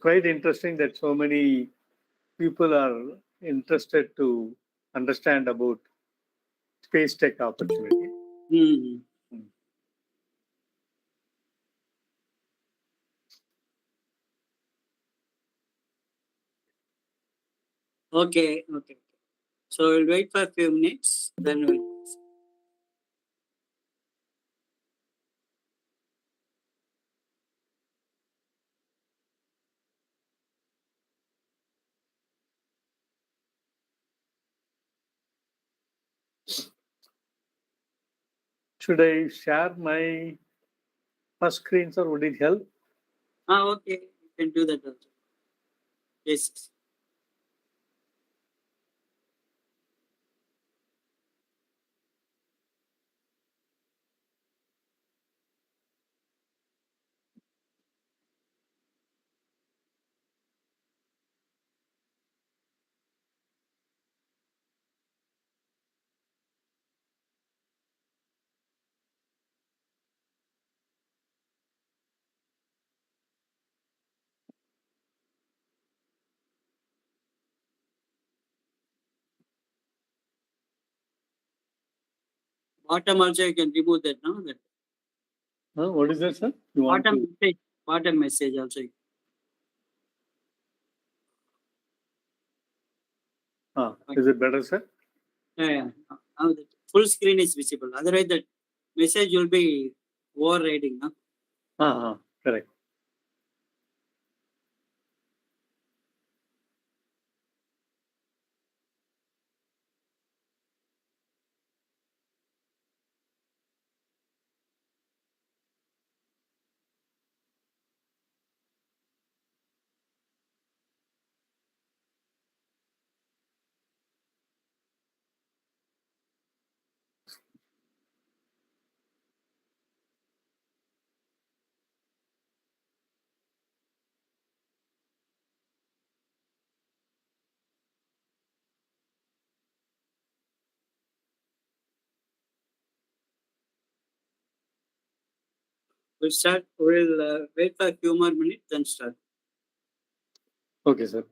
quite interesting that so many people are interested to understand about space tech opportunity. Mm. Okay. So we'll wait for a few minutes, then we'll. Should I share my first screen, sir? Would it help? Okay. You can do that also. Yes. Bottom also you can remove that, no? That What is that, sir? You want bottom to? message. Bottom message also. Is it better, sir? Yeah. Now the full screen is visible. Otherwise, that message will be overriding. No? Correct. We'll start. We'll wait for a few more minutes, then start. Okay, sir.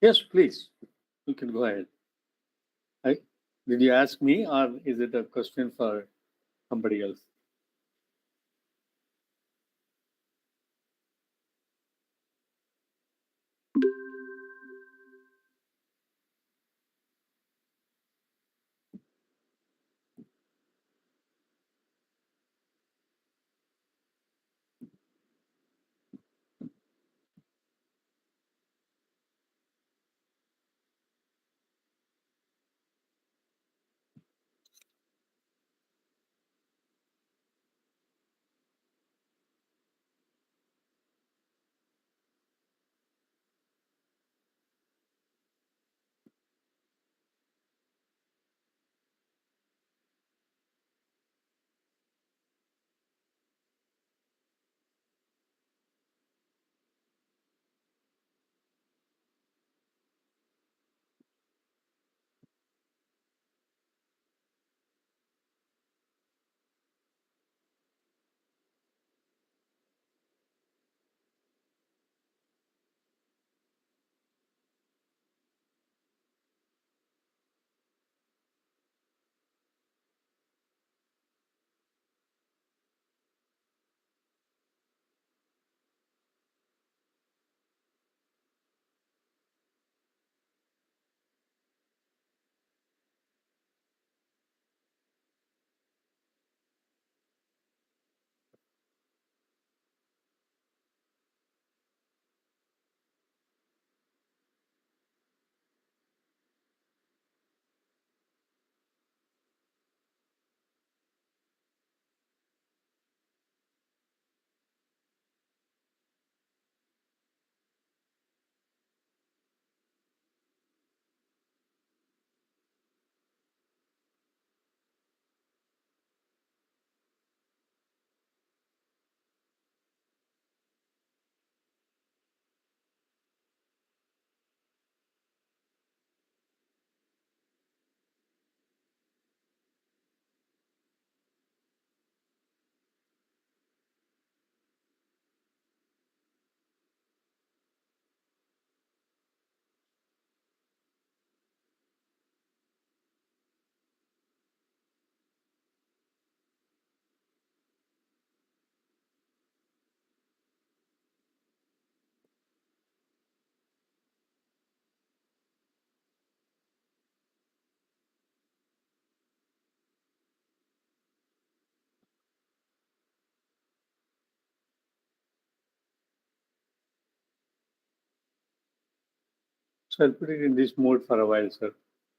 Yes, please. You can go ahead. Did you ask me, or is it a question for somebody else? So I'll put it in this mode for a while, sir,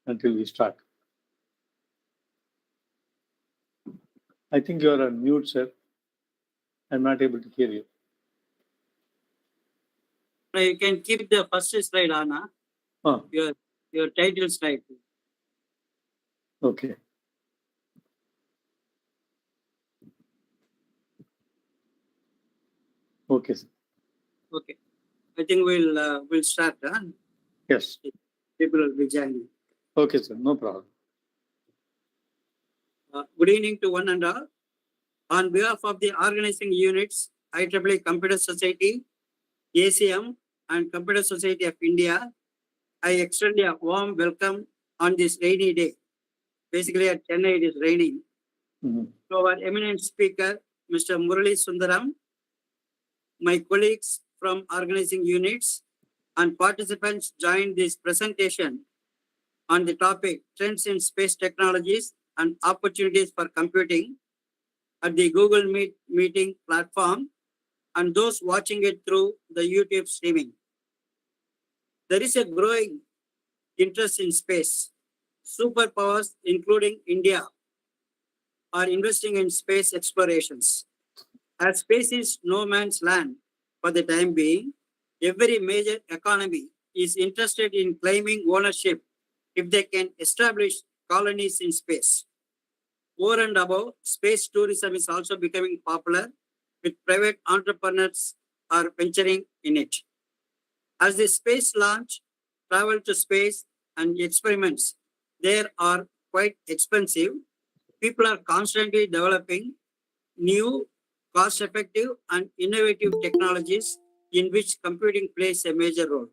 until we start. I think you are on mute, sir. I'm not able to hear you. Now you can keep the first slide on, Oh, your title slide. okay. Okay, sir. Okay. I think we'll start. Yes. People will be joining. Okay, sir. No problem. Good evening to one and all. On behalf of the organizing units, IEEE Computer Society, ACM, and Computer Society of India, I extend a warm welcome on this rainy day. Basically, at Chennai, it is raining. Mhm. To our eminent speaker, Mr. Murali Sundaram, my colleagues from organizing units, and participants joined this presentation on the topic Trends in Space Technologies and Opportunities for Computing at the Google Meet meeting platform and those watching it through the YouTube streaming. There is a growing interest in space. Superpowers, including India, are investing in space explorations. As space is no man's land for the time being, every major economy is interested in claiming ownership if they can establish colonies in space. Over and above, space tourism is also becoming popular, with private entrepreneurs are venturing in it. As the space launch, travel to space, and experiments there are quite expensive, people are constantly developing new, cost-effective, and innovative technologies in which computing plays a major role.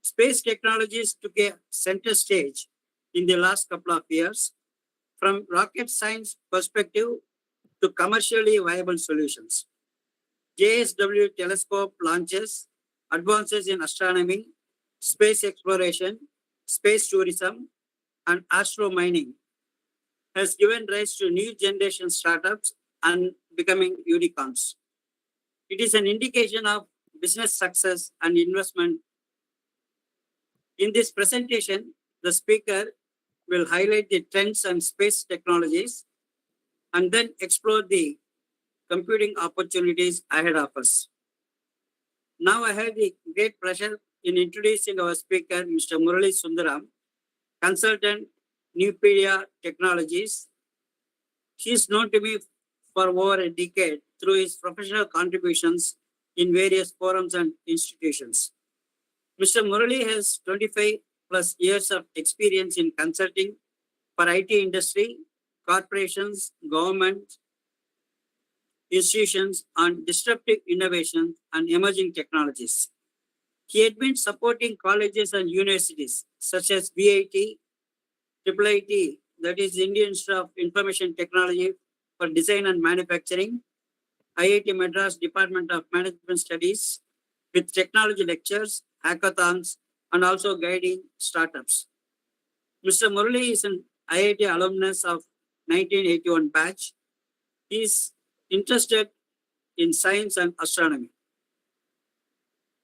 Space technologies took a center stage in the last couple of years, from rocket science perspective to commercially viable solutions. JSW telescope launches, advances in astronomy, space exploration, space tourism, and astro mining has given rise to new generation startups and becoming unicorns. It is an indication of business success and investment. In this presentation, the speaker will highlight the trends and space technologies and then explore the computing opportunities ahead of us. Now I have the great pleasure in introducing our speaker, Mr. Murali Sundaram, consultant, Npedia Technologies. He is known to me for over a decade through his professional contributions in various forums and institutions. Mr. Murali has 25 plus years of experience in consulting for IT industry, corporations, government, institutions on disruptive innovation and emerging technologies. He had been supporting colleges and universities such as BIT, IIIT, that is Indian Institute of Information Technology for Design and Manufacturing, IIT Madras Department of Management Studies, with technology lectures, hackathons, and also guiding startups. Mr. Murali is an IIT alumnus of 1981 batch. He is interested in science and astronomy.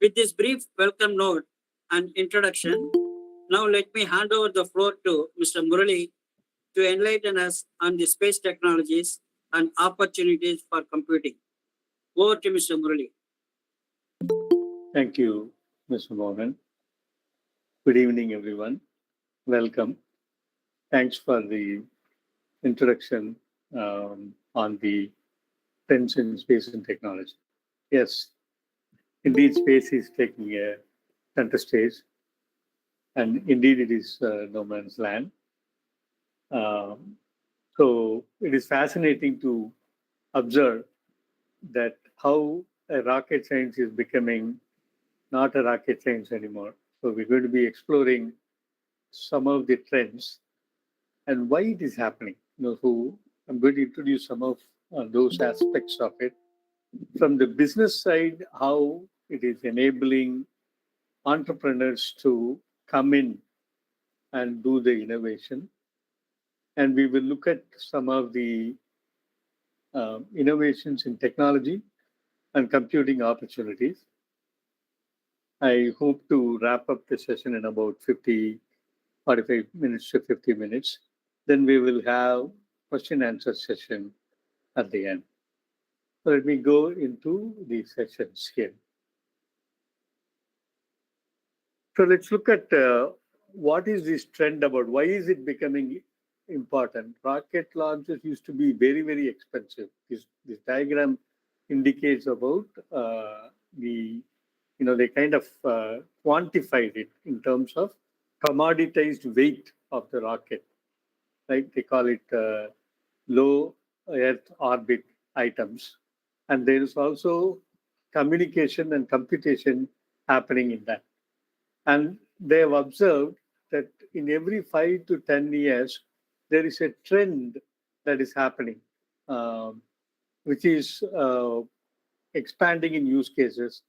With this brief welcome note and introduction, now let me hand over the floor to Mr. Murali to enlighten us on the space technologies and opportunities for computing. Over to Mr. Murali. Thank you, Mr. Mohan. Good evening, everyone. Welcome. Thanks for the introduction on the trends in space and technology. Yes, indeed, space is taking a center stage, and indeed, it is no man's land. So it is fascinating to observe that how a rocket science is becoming not a rocket science anymore. So we're going to be exploring some of the trends and why it is happening. So I'm going to introduce some of those aspects of it. From the business side, how it is enabling entrepreneurs to come in and do the innovation. And we will look at some of the innovations in technology and computing opportunities. I hope to wrap up the session in about 45 minutes to 50 minutes. Then we will have question answer session at the end. So let me go into the sessions here. So let's look at what is this trend about? Why is it becoming important? Rocket launches used to be very, very expensive. This diagram indicates about the, they kind of quantified it in terms of commoditized weight of the rocket, right? They call it low Earth orbit items. And there is also communication and computation happening in that. And they have observed that in every 5 to 10 years, there is a trend that is happening, which is expanding in use cases.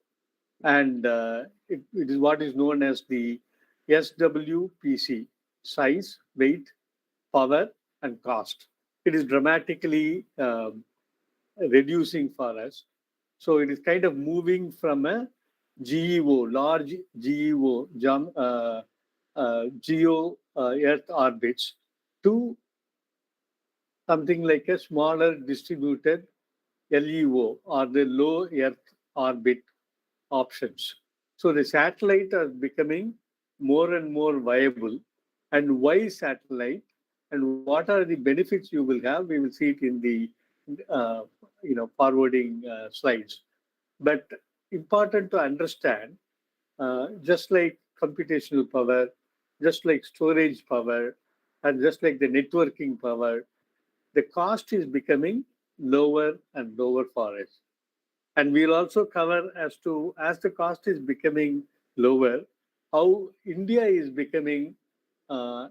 And it is what is known as the SWPC: size, weight, power, and cost. It is dramatically reducing for us. So it is kind of moving from a GEO, large GEO, geo Earth orbits, to something like a smaller distributed LEO, or the low Earth orbit options. So the satellite are becoming more and more viable. And why satellite? And what are the benefits you will have? We will see it in the uh, forwarding slides. But important to understand, just like computational power, just like storage power, and just like the networking power, the cost is becoming lower and lower for us. And we'll also cover as the cost is becoming lower, how India is becoming uh,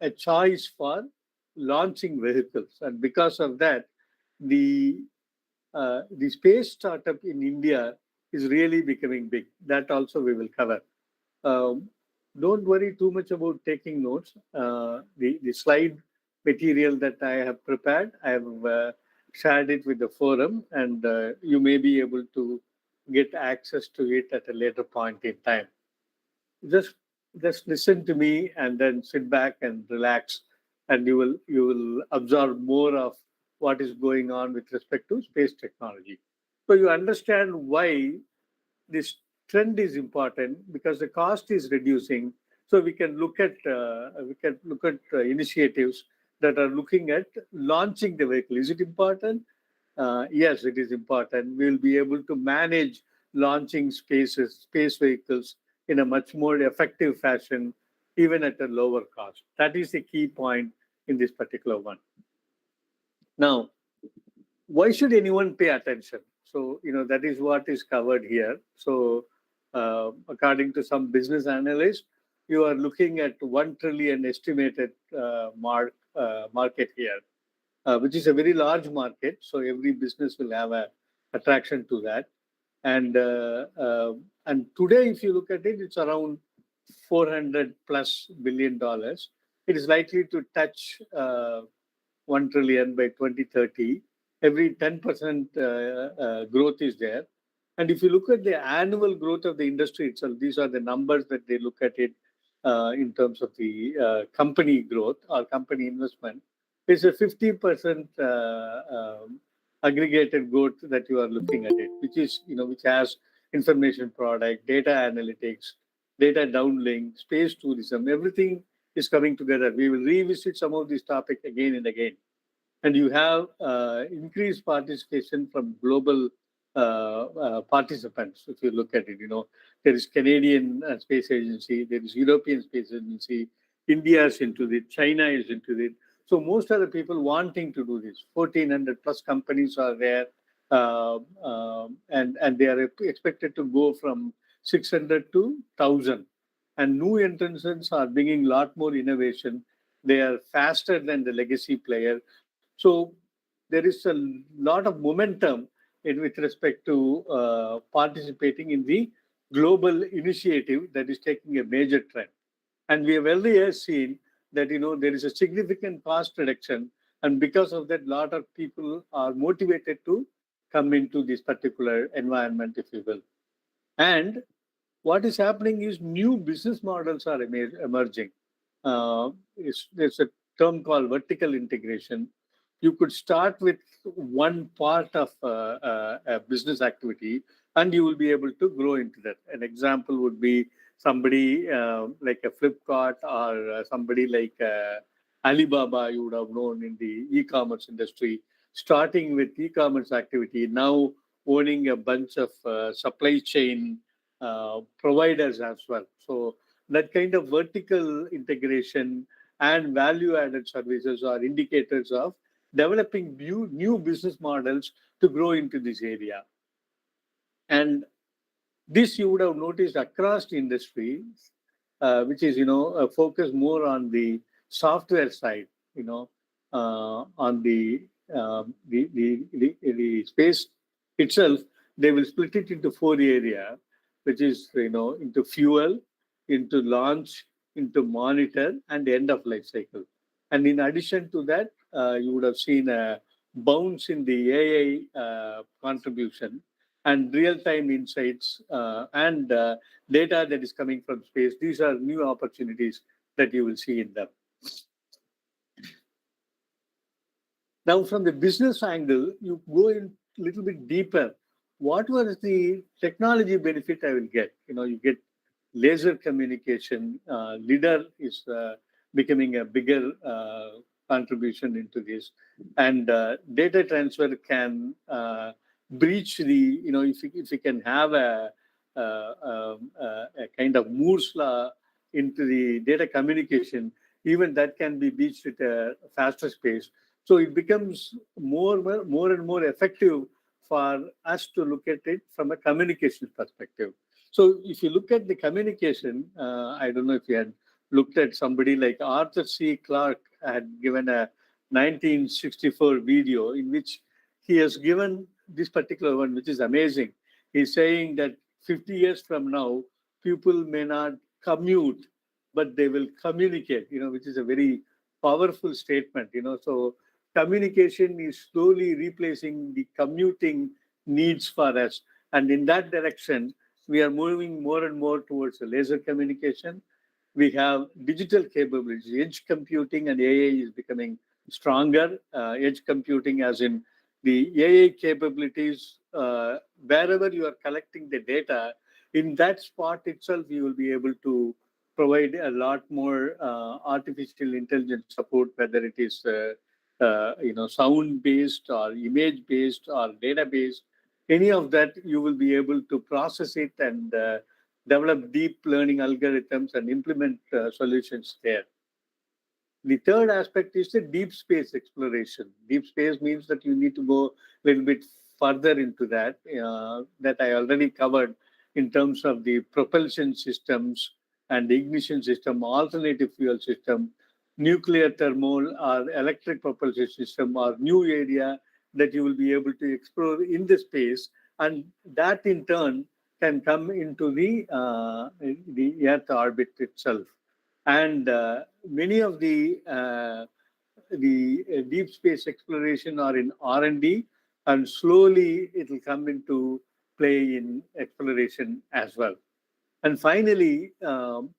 a choice for launching vehicles. And because of that, the the space startup in India is really becoming big. That also we will cover. Um, don't worry too much about taking notes. The slide material that I have prepared, I have shared it with the forum, and you may be able to get access to it at a later point in time. Just just listen to me and then sit back and relax, and you will absorb more of what is going on with respect to space technology. So you understand why this trend is important, because the cost is reducing. So we can look at initiatives that are looking at launching the vehicle. Is it important? Yes, it is important. We'll be able to manage launching space vehicles in a much more effective fashion, even at a lower cost. That is the key point in this particular one. Now, why should anyone pay attention? So, that is what is covered here. So, according to some business analysts, you are looking at 1 trillion estimated market here, which is a very large market. So every business will have a attraction to that. And today, if you look at it, it's around 400+ billion dollars. It is likely to touch 1 trillion by 2030. Every 10% growth is there. And if you look at the annual growth of the industry itself, these are the numbers that they look at it in terms of the company growth or company investment. It's a 50% aggregated growth that you are looking at it, which has information product, data analytics, data downlink, space tourism, everything is coming together. We will revisit some of these topics again and again. And you have increased participation from global participants. If you look at it, there is Canadian Space Agency, there is European Space Agency, India is into it, China is into it. So most of the people wanting to do this, 1,400+ companies are there, and they are expected to go from 600 to 1,000. And new entrants are bringing a lot more innovation. They are faster than the legacy player. So there is a lot of momentum with respect to participating in the global initiative that is taking a major trend. And we have earlier seen that there is a significant cost reduction, and because of that, a lot of people are motivated to come into this particular environment, if you will. And what is happening is new business models are emerging. There's a term called vertical integration. You could start with one part of a business activity, and you will be able to grow into that. An example would be somebody like a Flipkart, or somebody like Alibaba, you would have known in the e-commerce industry, starting with e-commerce activity, now owning a bunch of supply chain providers as well. So that kind of vertical integration and value-added services are indicators of developing new business models to grow into this area. And this you would have noticed across the industry, which is, focus more on the software side, on the space itself. They will split it into four areas, which is, into fuel, into launch, into monitor, and end of life cycle. And in addition to that, you would have seen a bounce in the AI contribution and real-time insights and data that is coming from space. These are new opportunities that you will see in them. Now, from the business angle, you go in a little bit deeper. What was the technology benefit I will get? You get laser communication. LIDAR is becoming a bigger contribution into this. And data transfer can breach the, if you can have a kind of Moore's law into the data communication, even that can be breached at a faster pace. So it becomes more and more effective for us to look at it from a communication perspective. So if you look at the communication, I don't know if you had looked at somebody like Arthur C. Clarke had given a 1964 video in which he has given this particular one, which is amazing. He's saying that 50 years from now, people may not commute, but they will communicate, which is a very powerful statement, So communication is slowly replacing the commuting needs for us. And in that direction, we are moving more and more towards the laser communication. We have digital capabilities. Edge computing and AI is becoming stronger. Edge computing, as in the AI capabilities, wherever you are collecting the data, in that spot itself, you will be able to provide a lot more artificial intelligence support, whether it is sound based or image based or data based. Any of that, you will be able to process it and develop deep learning algorithms and implement solutions there. The third aspect is the deep space exploration. Deep space means that you need to go a little bit further into that I already covered in terms of the propulsion systems and the ignition system, alternative fuel system, nuclear thermal or electric propulsion system or new area that you will be able to explore in the space, and that in turn can come into the Earth orbit itself. And many of the deep space exploration are in R&D, and slowly it will come into play in exploration as well. And finally,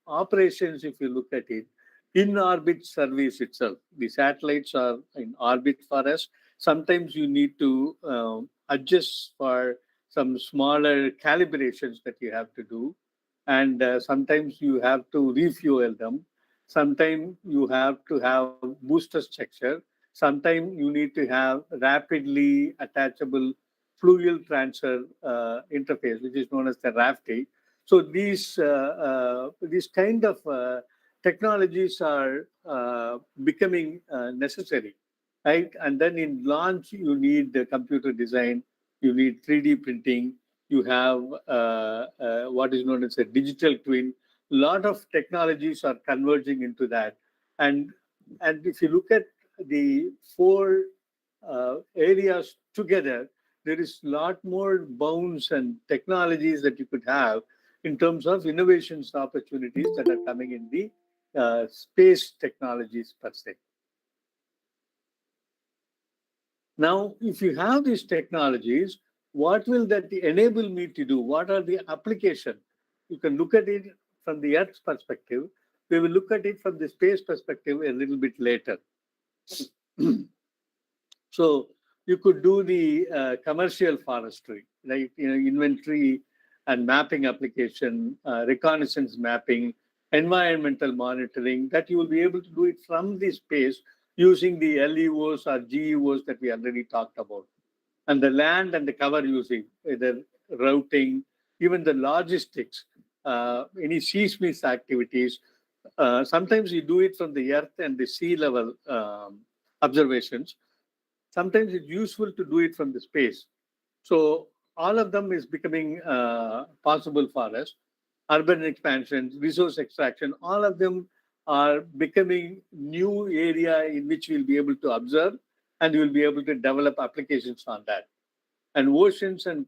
operations, if you look at it, in-orbit service itself. The satellites are in orbit for us. Sometimes you need to adjust for some smaller calibrations that you have to do. And sometimes you have to refuel them. Sometimes you have to have booster structure. Sometimes you need to have rapidly attachable fluid transfer interface, which is known as the RAFT. So these kind of technologies are becoming necessary, right? And then in launch, you need the computer design, you need 3D printing, you have what is known as a digital twin. A lot of technologies are converging into that. And if you look at the four areas together, there is a lot more bounds and technologies that you could have in terms of innovations opportunities that are coming in the space technologies per se. Now, if you have these technologies, what will that enable me to do? What are the applications? you can look at it from the Earth's perspective. We will look at it from the space perspective a little bit later. So you could do the commercial forestry, like inventory and mapping application, reconnaissance mapping, environmental monitoring. That you will be able to do it from the space using the LEOs or GEOs that we already talked about, and the land and the cover using either routing, even the logistics, any seismic activities. Sometimes you do it from the earth and the sea level observations. Sometimes it's useful to do it from the space. So all of them is becoming possible for us. Urban expansion, resource extraction, all of them are becoming new area in which we'll be able to observe, and we'll be able to develop applications on that. And oceans and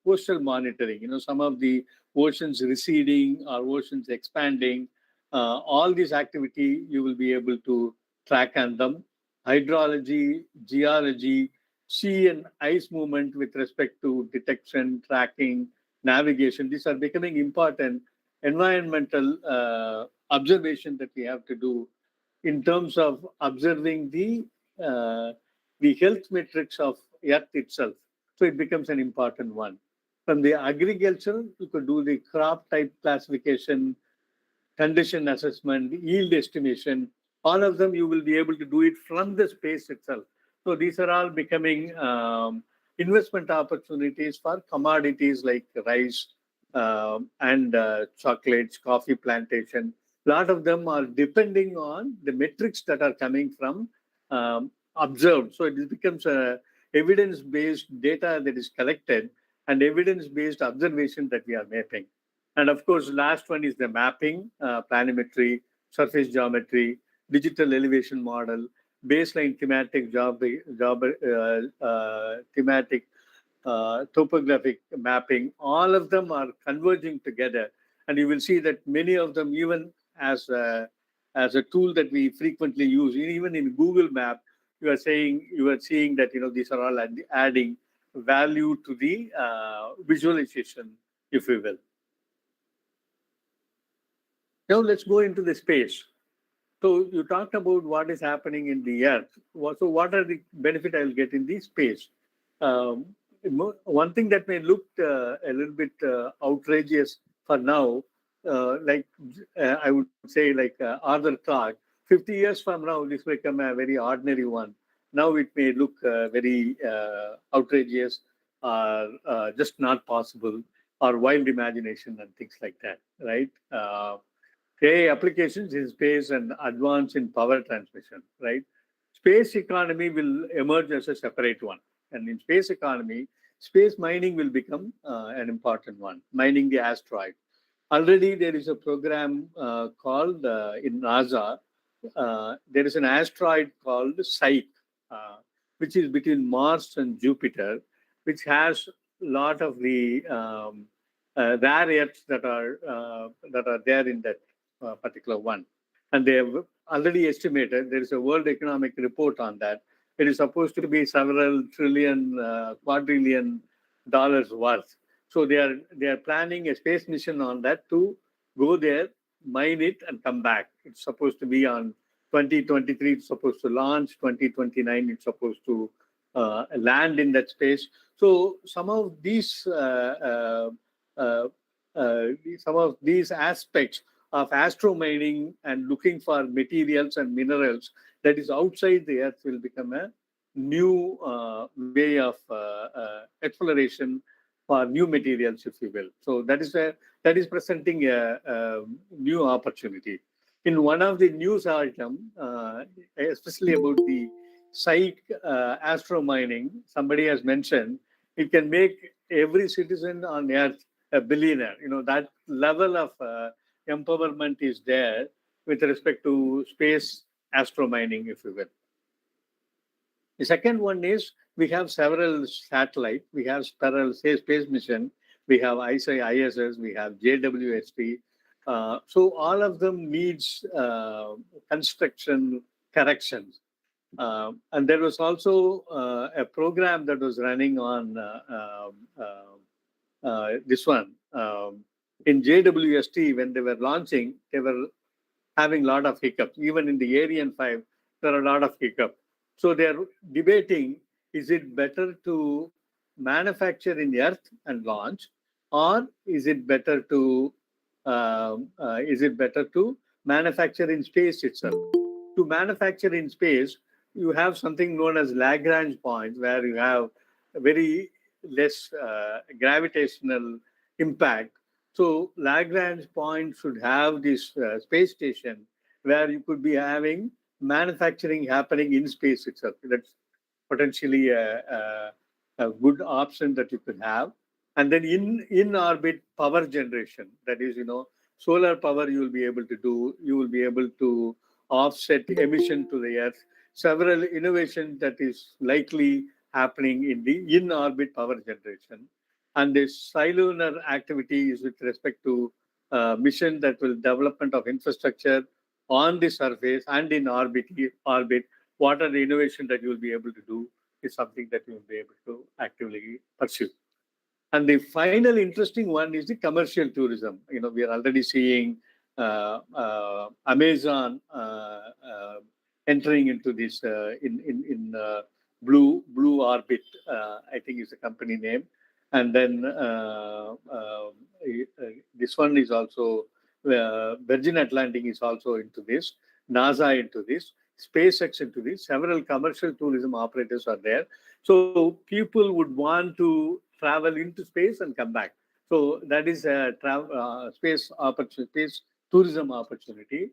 coastal monitoring, some of the oceans receding or oceans expanding, all these activity you will be able to track on them. Hydrology, geology, sea and ice movement with respect to detection, tracking, navigation, these are becoming important environmental observation that we have to do in terms of observing the health metrics of Earth itself. So it becomes an important one. From the agriculture, you could do the crop type classification, condition assessment, yield estimation. All of them you will be able to do it from the space itself. So these are all becoming investment opportunities for commodities like rice and chocolates, coffee plantation. A lot of them are depending on the metrics that are coming from observed. So it becomes a evidence-based data that is collected and evidence-based observation that we are making. And of course, last one is the mapping, planimetry, surface geometry, digital elevation model, baseline thematic thematic topographic mapping. All of them are converging together, and you will see that many of them, even as a tool that we frequently use, even in Google Map, you are seeing that these are all adding value to the visualization, if you will. Now let's go into the space. So you talked about what is happening in the Earth. So what are the benefit I will get in the space? One thing that may look a little bit outrageous for now, I would say like Arthur Clarke, 50 years from now, this will become a very ordinary one. Now it may look very outrageous or just not possible or wild imagination and things like that, right? AI applications in space and advance in power transmission, right? Space economy will emerge as a separate one. And in space economy, space mining will become an important one, mining the asteroid. Already there is a program called in NASA, there is an asteroid called Psyche, which is between Mars and Jupiter, which has a lot of the rare earths that are there in that particular one. And they have already estimated, there is a World Economic Report on that. It is supposed to be several trillion, quadrillion dollars worth. So they are planning a space mission on that to go there, mine it, and come back. It's supposed to be on 2023. It's supposed to launch 2029. It's supposed to land in that space. So some of these aspects of astromining and looking for materials and minerals that is outside the Earth will become a new way of exploration for new materials, if you will. So that is presenting a new opportunity. In one of the news item, especially about the Psyche astromining, somebody has mentioned it can make every citizen on Earth a billionaire. That level of empowerment is there with respect to space astromining, if you will. The second one is we have several satellites. We have several space mission. We have ISS. We have JWST. So all of them needs construction corrections. And there was also a program that was running on this one, in JWST, when they were launching, they were having a lot of hiccups. Even in the Ariane 5, there are a lot of hiccups. So they're debating, is it better to manufacture in Earth and launch, or is it better to manufacture in space itself? To manufacture in space, you have something known as Lagrange points, where you have a very less gravitational impact. So Lagrange point should have this space station where you could be having manufacturing happening in space itself. That's potentially a good option that you could have. And then in orbit power generation, that is, solar power you will be able to do. You will be able to offset emission to the Earth. Several innovations that is likely happening in the in-orbit power generation. And the cellular activity is with respect to mission that will development of infrastructure on the surface and in orbit. What are the innovation that you will be able to do is something that you will be able to actively pursue. And the final interesting one is the commercial tourism. We are already seeing Amazon entering into this in Blue Orbit, I think is the company name. And then this one is also Virgin Atlantic is also into this, NASA into this, SpaceX into this. Several commercial tourism operators are there. So people would want to travel into space and come back. So that is a space opportunity, space tourism opportunity.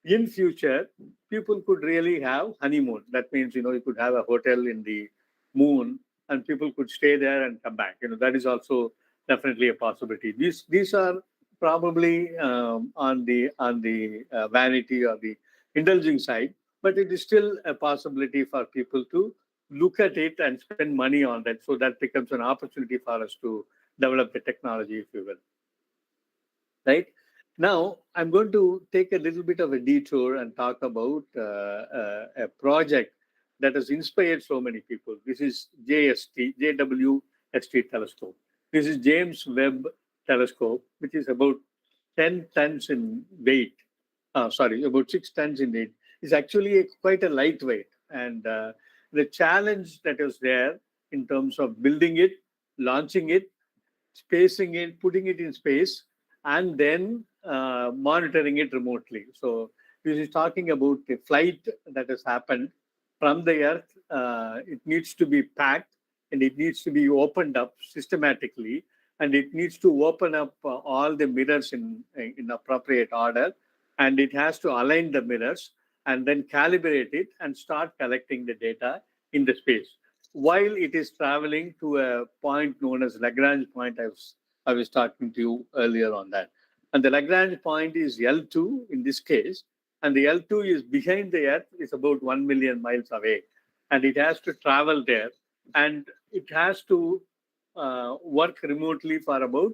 In future, people could really have honeymoon. That means, you could have a hotel in the moon and people could stay there and come back. That is also definitely a possibility. These are probably on the vanity or the indulging side, but it is still a possibility for people to look at it and spend money on that. So that becomes an opportunity for us to develop the technology, if you will. Right? Now, I'm going to take a little bit of a detour and talk about a project that has inspired so many people. This is JWST telescope. This is James Webb telescope, which is about 10 tons in weight. About 6 tons in weight. It's actually quite a lightweight. And the challenge that was there in terms of building it, launching it, spacing it, putting it in space, and then monitoring it remotely. So this is talking about the flight that has happened from the Earth. It needs to be packed and it needs to be opened up systematically, and it needs to open up all the mirrors in appropriate order, and it has to align the mirrors and then calibrate it and start collecting the data in the space while it is traveling to a point known as Lagrange point. I was talking to you earlier on that. And the Lagrange point is L2 in this case, and the L2 is behind the Earth, is about 1 million miles away. And it has to travel there, and it has to work remotely for about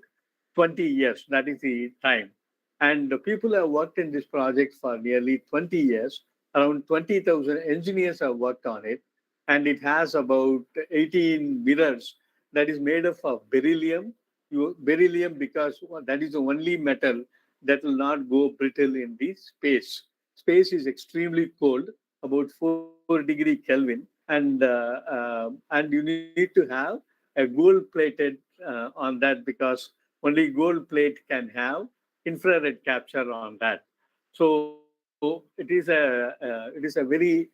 20 years. That is the time. And the people have worked in this project for nearly 20 years. Around 20,000 engineers have worked on it. And it has about 18 mirrors that is made up of beryllium. Beryllium because that is the only metal that will not go brittle in the space. Space is extremely cold, about 4 degree Kelvin, and you need to have a gold plated on that, because only gold plate can have infrared capture on that. So it is a very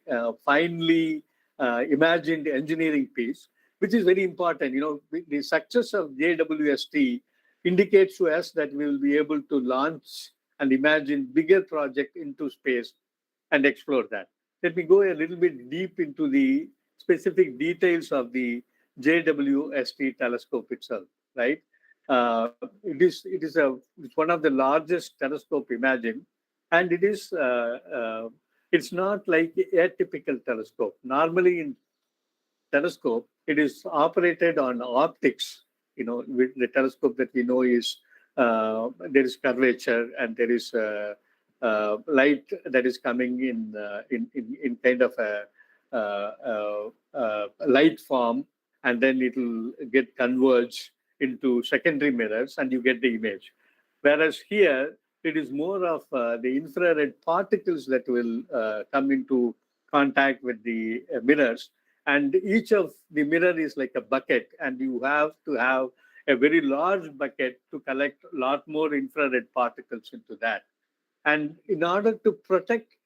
finely imagined engineering piece, which is very important. The success of JWST indicates to us that we will be able to launch and imagine bigger project into space and explore that. Let me go a little bit deep into the specific details of the JWST telescope itself. Right? It's one of the largest telescope imagined, and it's not like a typical telescope. Normally in telescope, it is operated on optics. With the telescope that we know is there is curvature and there is light that is coming in kind of a light form, and then it will get converged into secondary mirrors and you get the image. Whereas here, it is more of the infrared particles that will come into contact with the mirrors. And each of the mirror is like a bucket, and you have to have a very large bucket to collect a lot more infrared particles into that. And in order to protect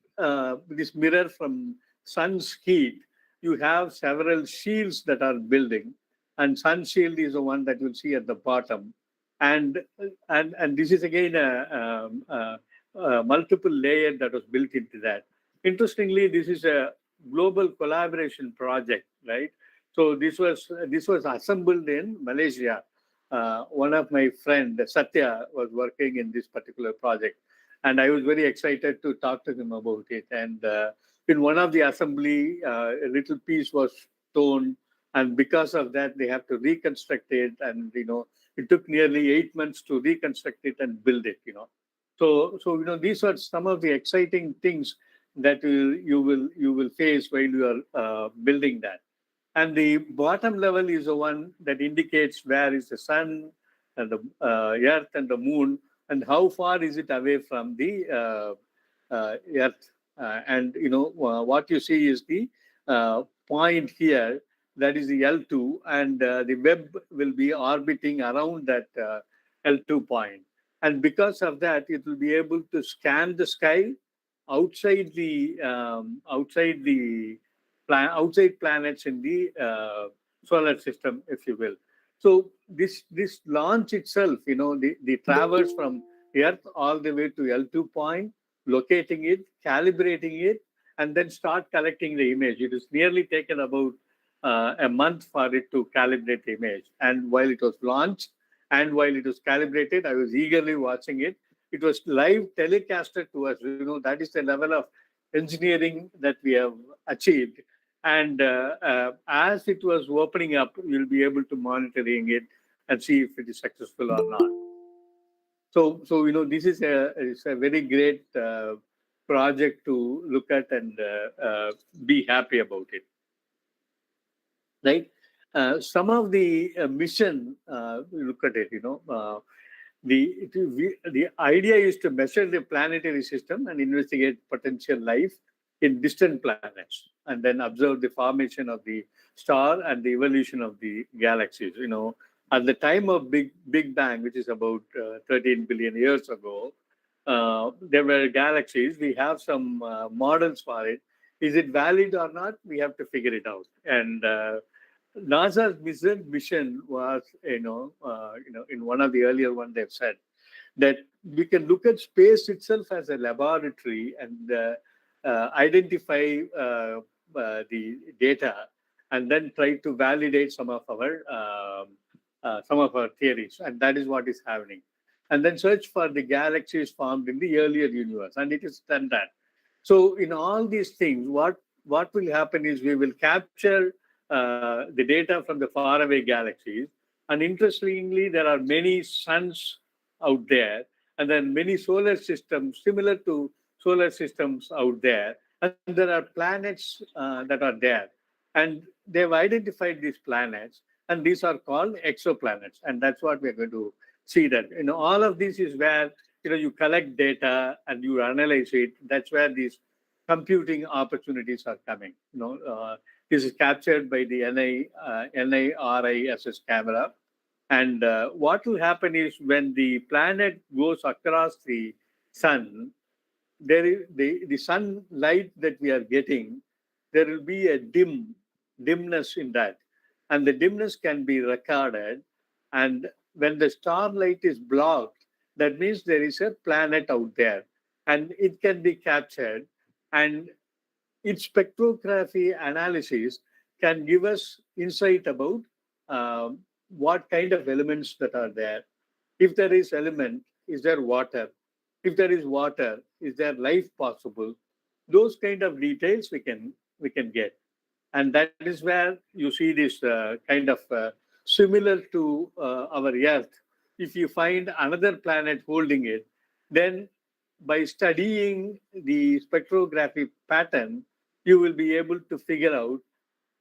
this mirror from sun's heat, you have several shields that are building, and sun shield is the one that you'll see at the bottom. And and this is again a multiple layer that was built into that. Interestingly, this is a global collaboration project, right? So this was assembled in Malaysia. One of my friend Satya was working in this particular project, and I was very excited to talk to him about it. And in one of the assembly, a little piece was torn, and because of that, they have to reconstruct it. And it took nearly 8 months to reconstruct it and build it. So these are some of the exciting things that you will face while you are building that. And the bottom level is the one that indicates where is the sun and the earth and the moon, and how far is it away from the earth. And what you see is the point here, that is the L2, and the web will be orbiting around that L2 point. And because of that, it will be able to scan the sky outside planets in the solar system, if you will. So this launch itself, the traverse from Earth all the way to L2 point, locating it, calibrating it, and then start collecting the image. It has nearly taken about a month for it to calibrate the image. And while it was launched and while it was calibrated, I was eagerly watching it. It was live telecasted to us. That is the level of engineering that we have achieved. And as it was opening up, you'll be able to monitoring it and see if it is successful or not. So this is a very great project to look at and be happy about it, right? Some of the mission, look at it. The idea is to measure the planetary system and investigate potential life in distant planets, and then observe the formation of the star and the evolution of the galaxies. At the time of Big Bang, which is about 13 billion years ago, there were galaxies. We have some models for it. Is it valid or not? We have to figure it out. And NASA's mission was, in one of the earlier ones, they've said that we can look at space itself as a laboratory and identify the data, and then try to validate some of our theories, and that is what is happening. And then search for the galaxies formed in the earlier universe, and it is done that. So in all these things, what will happen is we will capture the data from the faraway galaxies. And interestingly, there are many suns out there, and then many solar systems similar to solar systems out there. And there are planets that are there. And they've identified these planets, and these are called exoplanets. And that's what we're going to see that. All of this is where you collect data and you analyze it. That's where these computing opportunities are coming. This is captured by the NIRISS camera. And what will happen is when the planet goes across the sun, there is the sunlight that we are getting, there will be a dimness in that. And the dimness can be recorded. And when the starlight is blocked, that means there is a planet out there. And it can be captured. And its spectrography analysis can give us insight about what kind of elements that are there. If there is element, is there water? If there is water, is there life possible? Those kind of details we can get, and that is where you see this kind of similar to our Earth. If you find another planet holding it, then by studying the spectrography pattern, you will be able to figure out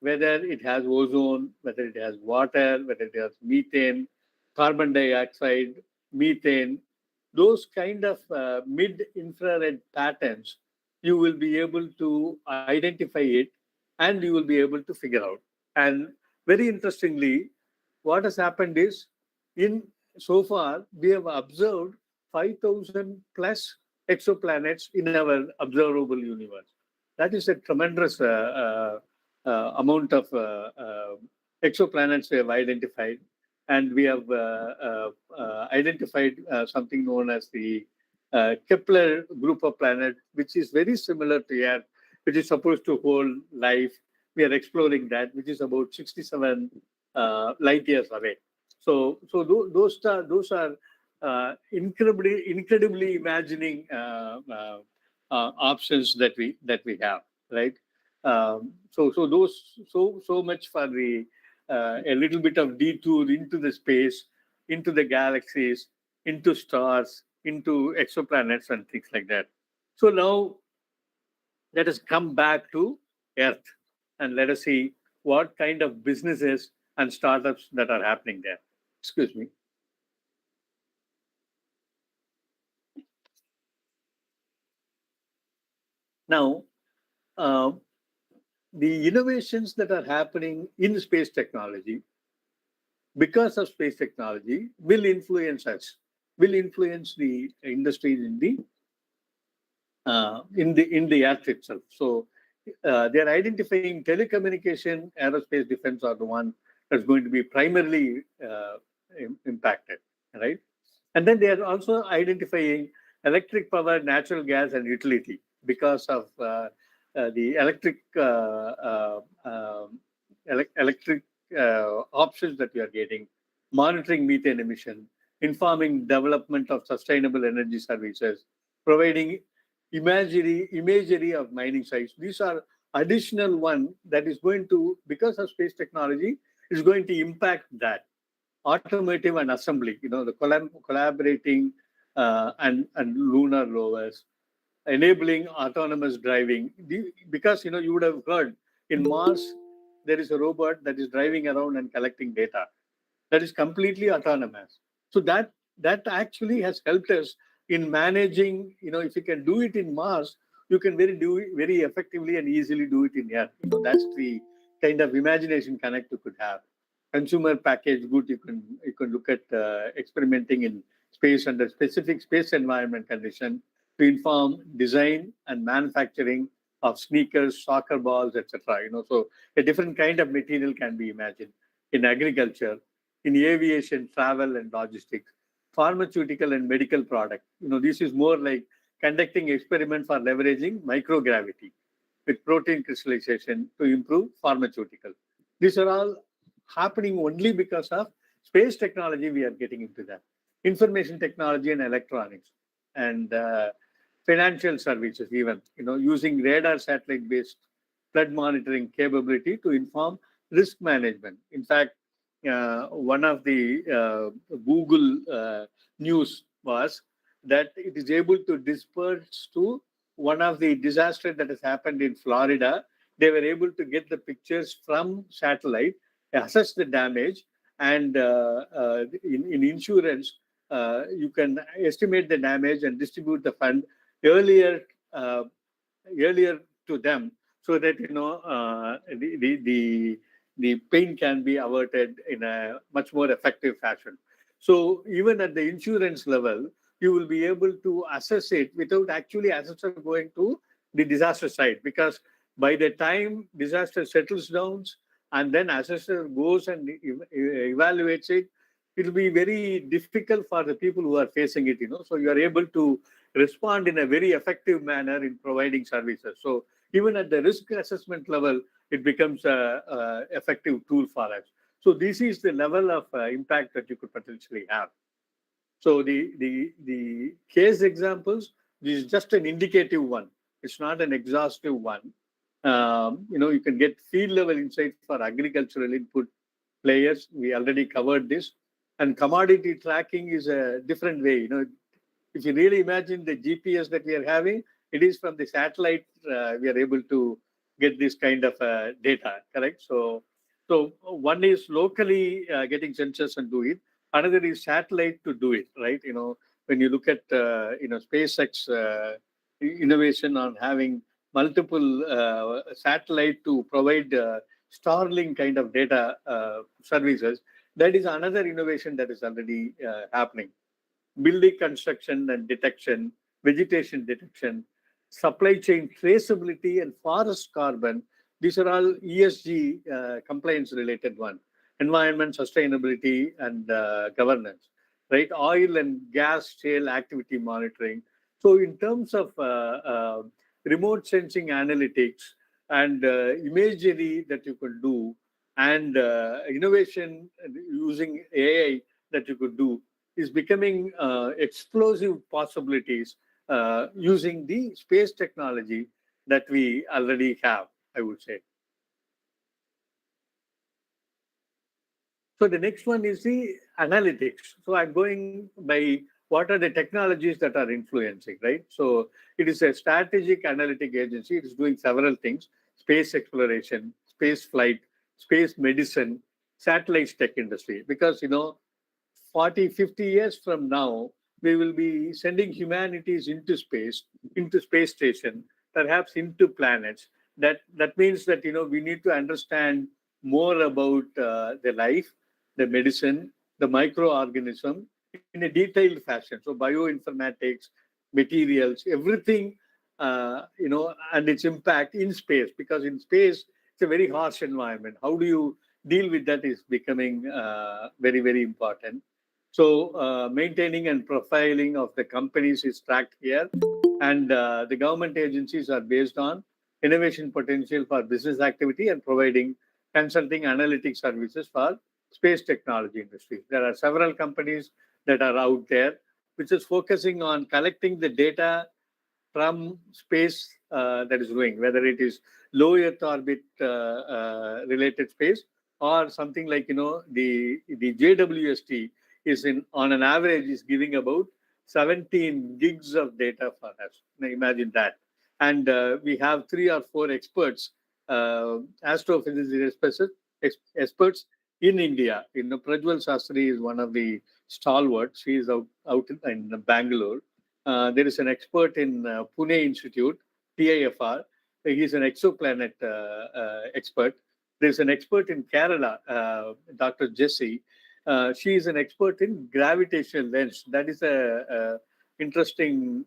whether it has ozone, whether it has water, whether it has methane, carbon dioxide, methane. those kind of mid-infrared patterns, you will be able to identify it and you will be able to figure out. And very interestingly, what has happened is, in so far, we have observed 5,000 plus exoplanets in our observable universe. That is a tremendous amount of exoplanets we have identified. And we have identified something known as the Kepler group of planets, which is very similar to Earth, which is supposed to hold life. We are exploring that, which is about 67 light years away. So those are incredibly imagining options that we have, right? So much for the a little bit of detour into the space, into the galaxies, into stars, into exoplanets and things like that. So now let us come back to Earth and let us see what kind of businesses and startups that are happening there. Excuse me. Now, uh, the innovations that are happening in space technology, because of space technology, will influence us, will influence the industries in the Earth itself. So they're identifying telecommunication, aerospace, defense are the one that's going to be primarily impacted, right? And then they are also identifying electric power, natural gas, and utility because of the electric options that we are getting, monitoring methane emission, informing development of sustainable energy services, providing imagery of mining sites. These are additional one that is going to, because of space technology, is going to impact that. Automotive and assembly, the collaborating and lunar rovers, enabling autonomous driving. Because you would have heard in Mars there is a robot that is driving around and collecting data that is completely autonomous. So that actually has helped us in managing. If you can do it in Mars, you can do it very effectively and easily do it in Earth. That's the kind of imagination connect you could have. Consumer packaged good, you can look at experimenting in space under specific space environment condition to inform design and manufacturing of sneakers, soccer balls, etc. So a different kind of material can be imagined in agriculture, in aviation, travel, and logistics, pharmaceutical and medical product. This is more like conducting experiment for leveraging microgravity with protein crystallization to improve pharmaceutical. These are all happening only because of space technology. We are getting into that. Information technology and electronics and financial services, even, using radar satellite based flood monitoring capability to inform risk management. In fact, one of the Google news was that it is able to disperse to one of the disasters that has happened in Florida. They were able to get the pictures from satellite, assess the damage, and in insurance, you can estimate the damage and distribute the fund earlier uh, earlier to them, so that the pain can be averted in a much more effective fashion. So even at the insurance level, you will be able to assess it without actually assessor going to the disaster site, because by the time disaster settles down and then assessor goes and evaluates it, it will be very difficult for the people who are facing it. So you are able to respond in a very effective manner in providing services. So even at the risk assessment level, it becomes a effective tool for us. So this is the level of impact that you could potentially have. So the case examples, this is just an indicative one. It's not an exhaustive one. You can get field level insight for agricultural input players. We already covered this. And commodity tracking is a different way. If you really imagine the GPS that we are having, it is from the satellite. We are able to get this kind of data, correct? So one is locally getting sensors and do it. Another is satellite to do it, right? when you look at SpaceX innovation on having multiple satellite to provide Starlink kind of data services, that is another innovation that is already happening. Building construction and detection, vegetation detection, supply chain traceability, and forest carbon. These are all ESG compliance related one. Environment, sustainability, and governance, right? Oil and gas shale activity monitoring. So in terms of remote sensing analytics and imagery that you could do, and innovation using AI that you could do, is becoming explosive possibilities using the space technology that we already have, I would say. So the next one is the analytics. So I'm going by what are the technologies that are influencing, right? So it is a strategic analytic agency. It is doing several things: space exploration, space flight, space medicine, satellites tech industry. Because, 40, 50 years from now, we will be sending humanities into space station, perhaps into planets. That means that, we need to understand more about the life, the medicine, the microorganism in a detailed fashion. So bioinformatics, materials, everything, and its impact in space, because in space, it's a very harsh environment. How do you deal with that is becoming very, very important. So maintaining and profiling of the companies is tracked here, and the government agencies are based on innovation potential for business activity and providing consulting analytics services for space technology industry. There are several companies that are out there which is focusing on collecting the data from space that is going, whether it is low Earth orbit related space, or something like, the JWST is on an average is giving about 17 gigs of data for us. Now imagine that. And we have 3 or 4 experts, astrophysics experts in India. Prajwal Sastry is one of the stalwarts. She is out in Bangalore. There is an expert in Pune Institute, PIFR. He's an exoplanet expert. There's an expert in Kerala, Dr. Jessie. She is an expert in gravitational lens. That is a interesting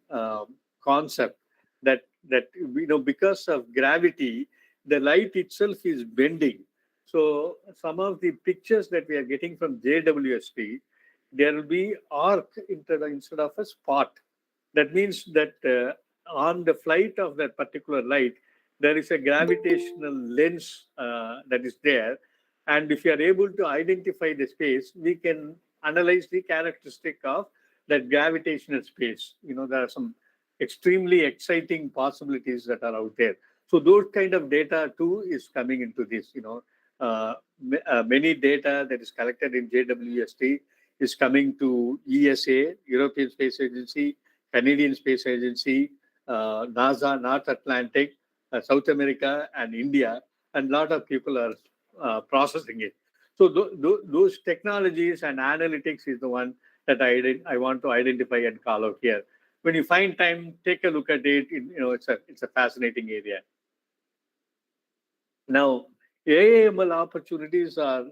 concept that because of gravity, the light itself is bending. So some of the pictures that we are getting from JWST, there will be arc instead of a spot. That means that on the flight of that particular light, there is a gravitational lens that is there. And if you are able to identify the space, we can analyze the characteristic of that gravitational space. There are some extremely exciting possibilities that are out there. So those kind of data too is coming into this. Many data that is collected in JWST is coming to ESA, European Space Agency, Canadian Space Agency, NASA, North Atlantic, South America, and India, and a lot of people are processing it. So those technologies and analytics is the one that I want to identify and call out here. When you find time, take a look at it. It's a fascinating area. Now, AIML opportunities are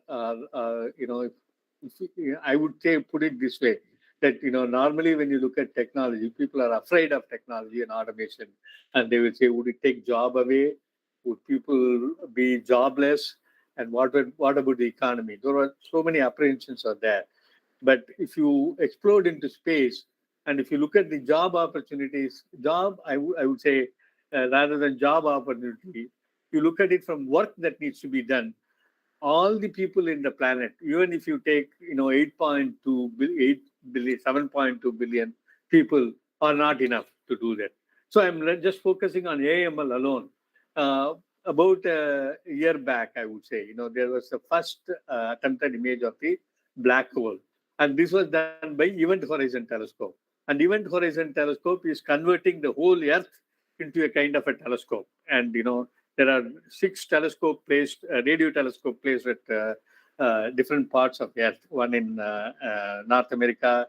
I would say, put it this way, that normally when you look at technology, people are afraid of technology and automation, and they will say, would it take job away? Would people be jobless? And what about the economy? There are so many apprehensions are there. But if you explode into space, and if you look at the job opportunities, I would say, rather than job opportunity, you look at it from work that needs to be done. All the people in the planet, even if you take 7.2 billion people, are not enough to do that. So I'm just focusing on AML alone. About a year back, I would say, there was the first attempted image of the black hole, and this was done by Event Horizon Telescope. And Event Horizon Telescope is converting the whole Earth into a kind of a telescope. And there are 6 radio telescope placed at different parts of the Earth. One in North America,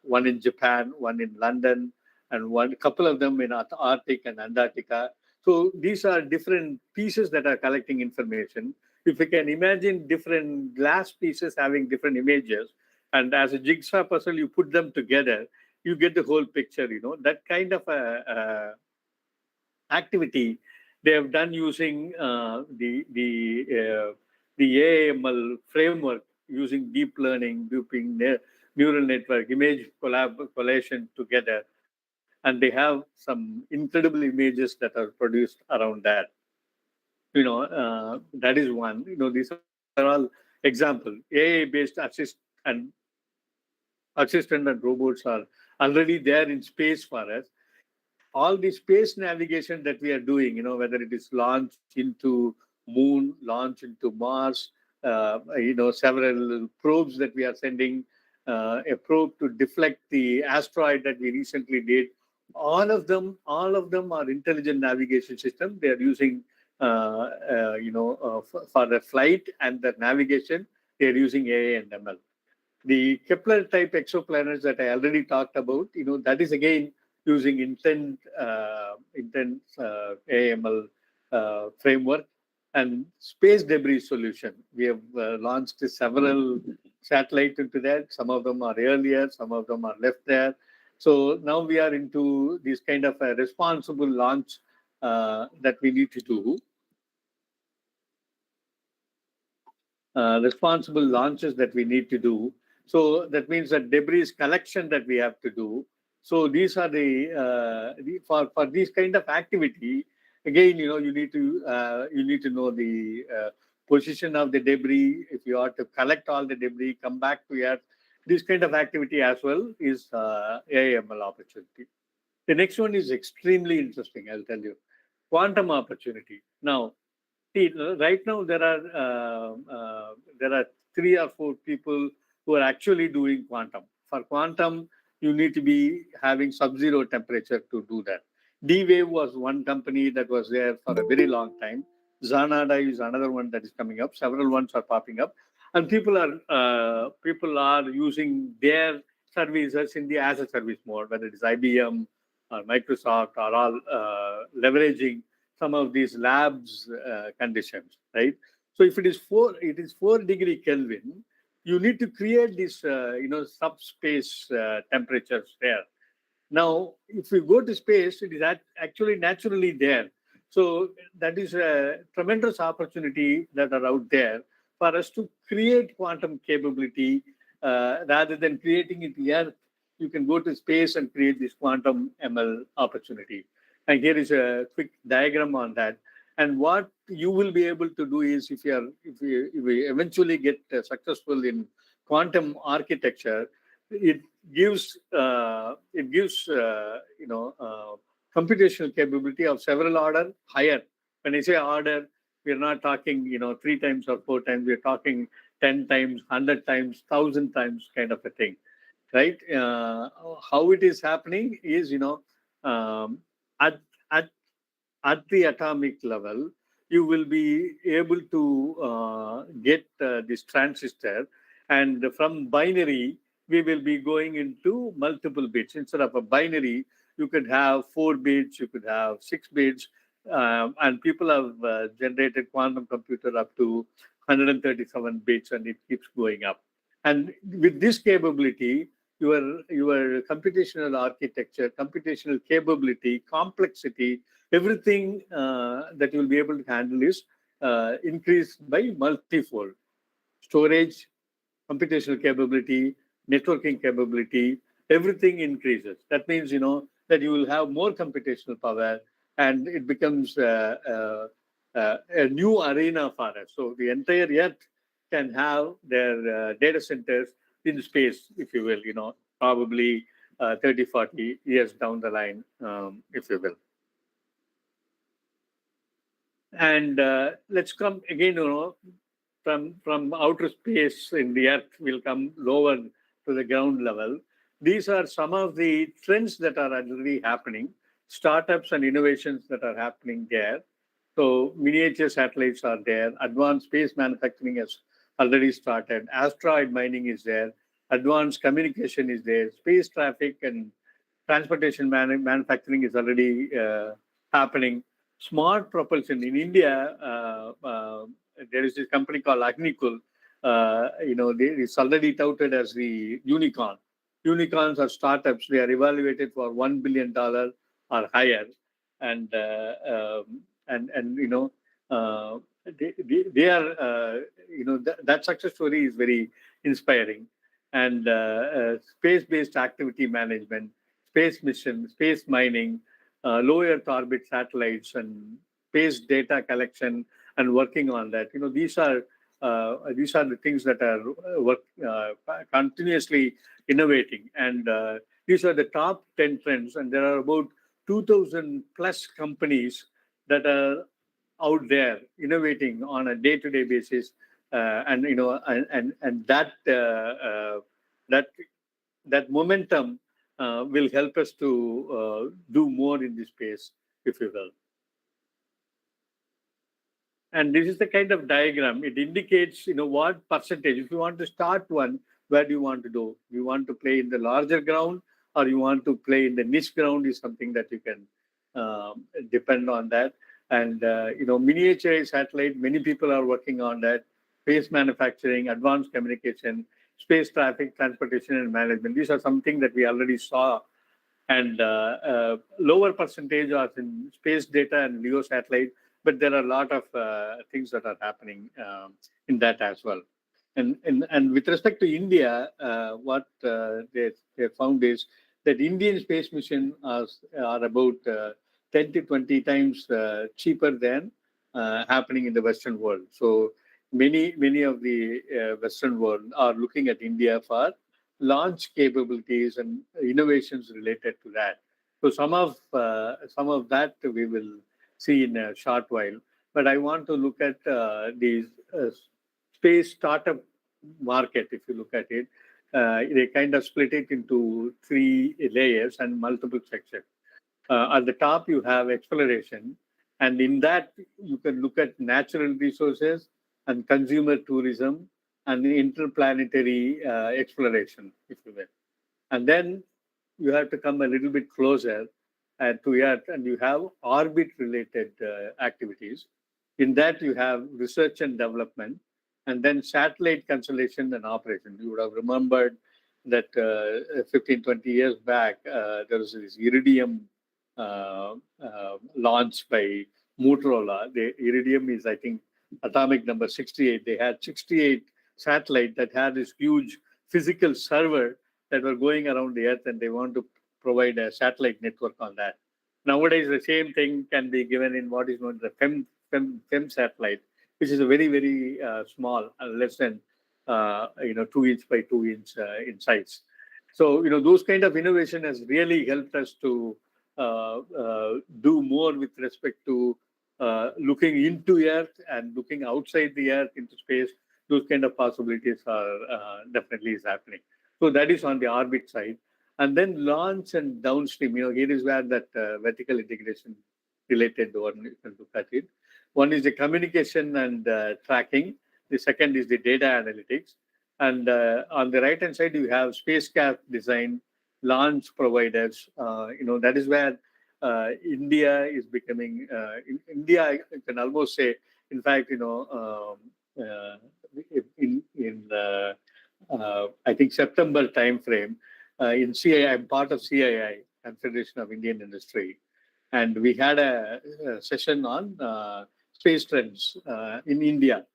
one in Japan, one in London, and one couple of them in Arctic and Antarctica. So these are different pieces that are collecting information. If you can imagine different glass pieces having different images, and as a jigsaw puzzle, you put them together, you get the whole picture. That kind of a activity they have done using the AML framework, using deep learning, neural network, image collation together, and they have some incredible images that are produced around that. That is one. These are all example. AI-based assistant and robots are already there in space for us. All the space navigation that we are doing, whether it is launch into moon, launch into Mars, several probes that we are sending, a probe to deflect the asteroid that we recently did. All of them are intelligent navigation system. They are using, for the flight and the navigation, they are using AI and ML. The Kepler type exoplanets that I already talked about, that is again using intent AML framework and space debris solution. We have launched several satellites into that. Some of them are earlier, some of them are left there. So now we are into this kind of a responsible launch that we need to do. Responsible launches that we need to do. So that means that debris collection that we have to do. So these are for this kind of activity. Again, you need to know the position of the debris. If you are to collect all the debris, come back to Earth. This kind of activity as well is AML opportunity. The next one is extremely interesting. I'll tell you, quantum opportunity. Now, see, right now there are 3 or 4 people who are actually doing quantum. For quantum, you need to be having sub-zero temperature to do that. D-Wave was one company that was there for a very long time. Xanada is another one that is coming up. Several ones are popping up, and people are using their services in the as a service mode, whether it is IBM or Microsoft, are all leveraging some of these labs conditions, right? So if it is 4 degree Kelvin, you need to create this subspace temperatures there. Now, if we go to space, it is actually naturally there. So that is a tremendous opportunity that are out there for us to create quantum capability rather than creating it here. You can go to space and create this quantum ML opportunity. And here is a quick diagram on that. And what you will be able to do is, if we eventually get successful in quantum architecture, it gives computational capability of several order higher. When I say order, we are not talking 3 times or 4 times. We are talking 10 times, 100 times, 1,000 times kind of a thing, right? How it is happening is at at at the atomic level, you will be able to get this transistor, and from binary, we will be going into multiple bits. Instead of a binary, you could have 4 bits, you could have 6 bits, and people have generated quantum computer up to 137 bits, and it keeps going up. And with this capability, your computational architecture, computational capability, complexity, everything that you will be able to handle is increased by multifold. Storage, computational capability, networking capability, everything increases. That means, that you will have more computational power, and it becomes a new arena for us. So the entire Earth can have their data centers in space, if you will, probably 30, 40 years down the line, if you will. And let's come again, from outer space in the Earth will come lower to the ground level. These are some of the trends that are already happening, startups and innovations that are happening there. So miniature satellites are there. Advanced space manufacturing has already started. Asteroid mining is there. advanced communication is there, space traffic and transportation manufacturing is already happening. Smart propulsion in India, there is this company called Agnikul. It's already touted as the unicorn. Unicorns are startups. They are evaluated for $1 billion or higher, and uh, they are that success story is very inspiring. And space-based activity management, space mission, space mining, low Earth orbit satellites, and space data collection, and working on that. These are the things that are continuously innovating, and these are the top 10 trends. And there are about 2,000 plus companies that are out there innovating on a day-to-day basis, and that that momentum will help us to do more in this space, if you will. And this is the kind of diagram. It indicates, what percentage. If you want to start one, where do you want to do? You want to play in the larger ground, or you want to play in the niche ground is something that you can depend on that. And, miniaturized satellite, many people are working on that. Space manufacturing, advanced communication, space traffic, transportation, and management. These are something that we already saw. And lower percentage are in space data and LEO satellite, but there are a lot of things that are happening in that as well. And with respect to India, what they found is that Indian space mission are about 10 to 20 times cheaper than happening in the Western world. So many of the Western world are looking at India for launch capabilities and innovations related to that. So some of that we will see in a short while. But I want to look at the space startup market. If you look at it, they kind of split it into three layers and multiple sections. At the top, you have exploration, and in that you can look at natural resources and consumer tourism and interplanetary exploration, if you will. And then you have to come a little bit closer to Earth, and you have orbit-related activities. In that, you have research and development, and then satellite constellation and operation. You would have remembered that 15, 20 years back, there was this Iridium launched by Motorola. The Iridium is, I think, atomic number 68. They had 68 satellites that had this huge physical server that were going around the Earth, and they want to provide a satellite network on that. Nowadays, the same thing can be given in what is known as the FEM satellite, which is a very, very small, less than 2 inch by 2 inch in size. So those kind of innovation has really helped us to do more with respect to looking into Earth and looking outside the Earth into space. Those kind of possibilities are definitely is happening. So that is on the orbit side. And then launch and downstream, here is where that vertical integration related one, you can look at it. One is the communication and tracking. The second is the data analytics. And on the right-hand side, you have spacecraft design, launch providers. That is where India is becoming, India, I can almost say, in fact, I think September timeframe, in CII, I'm part of CII, Confederation of Indian Industry, and we had a session on space trends in India,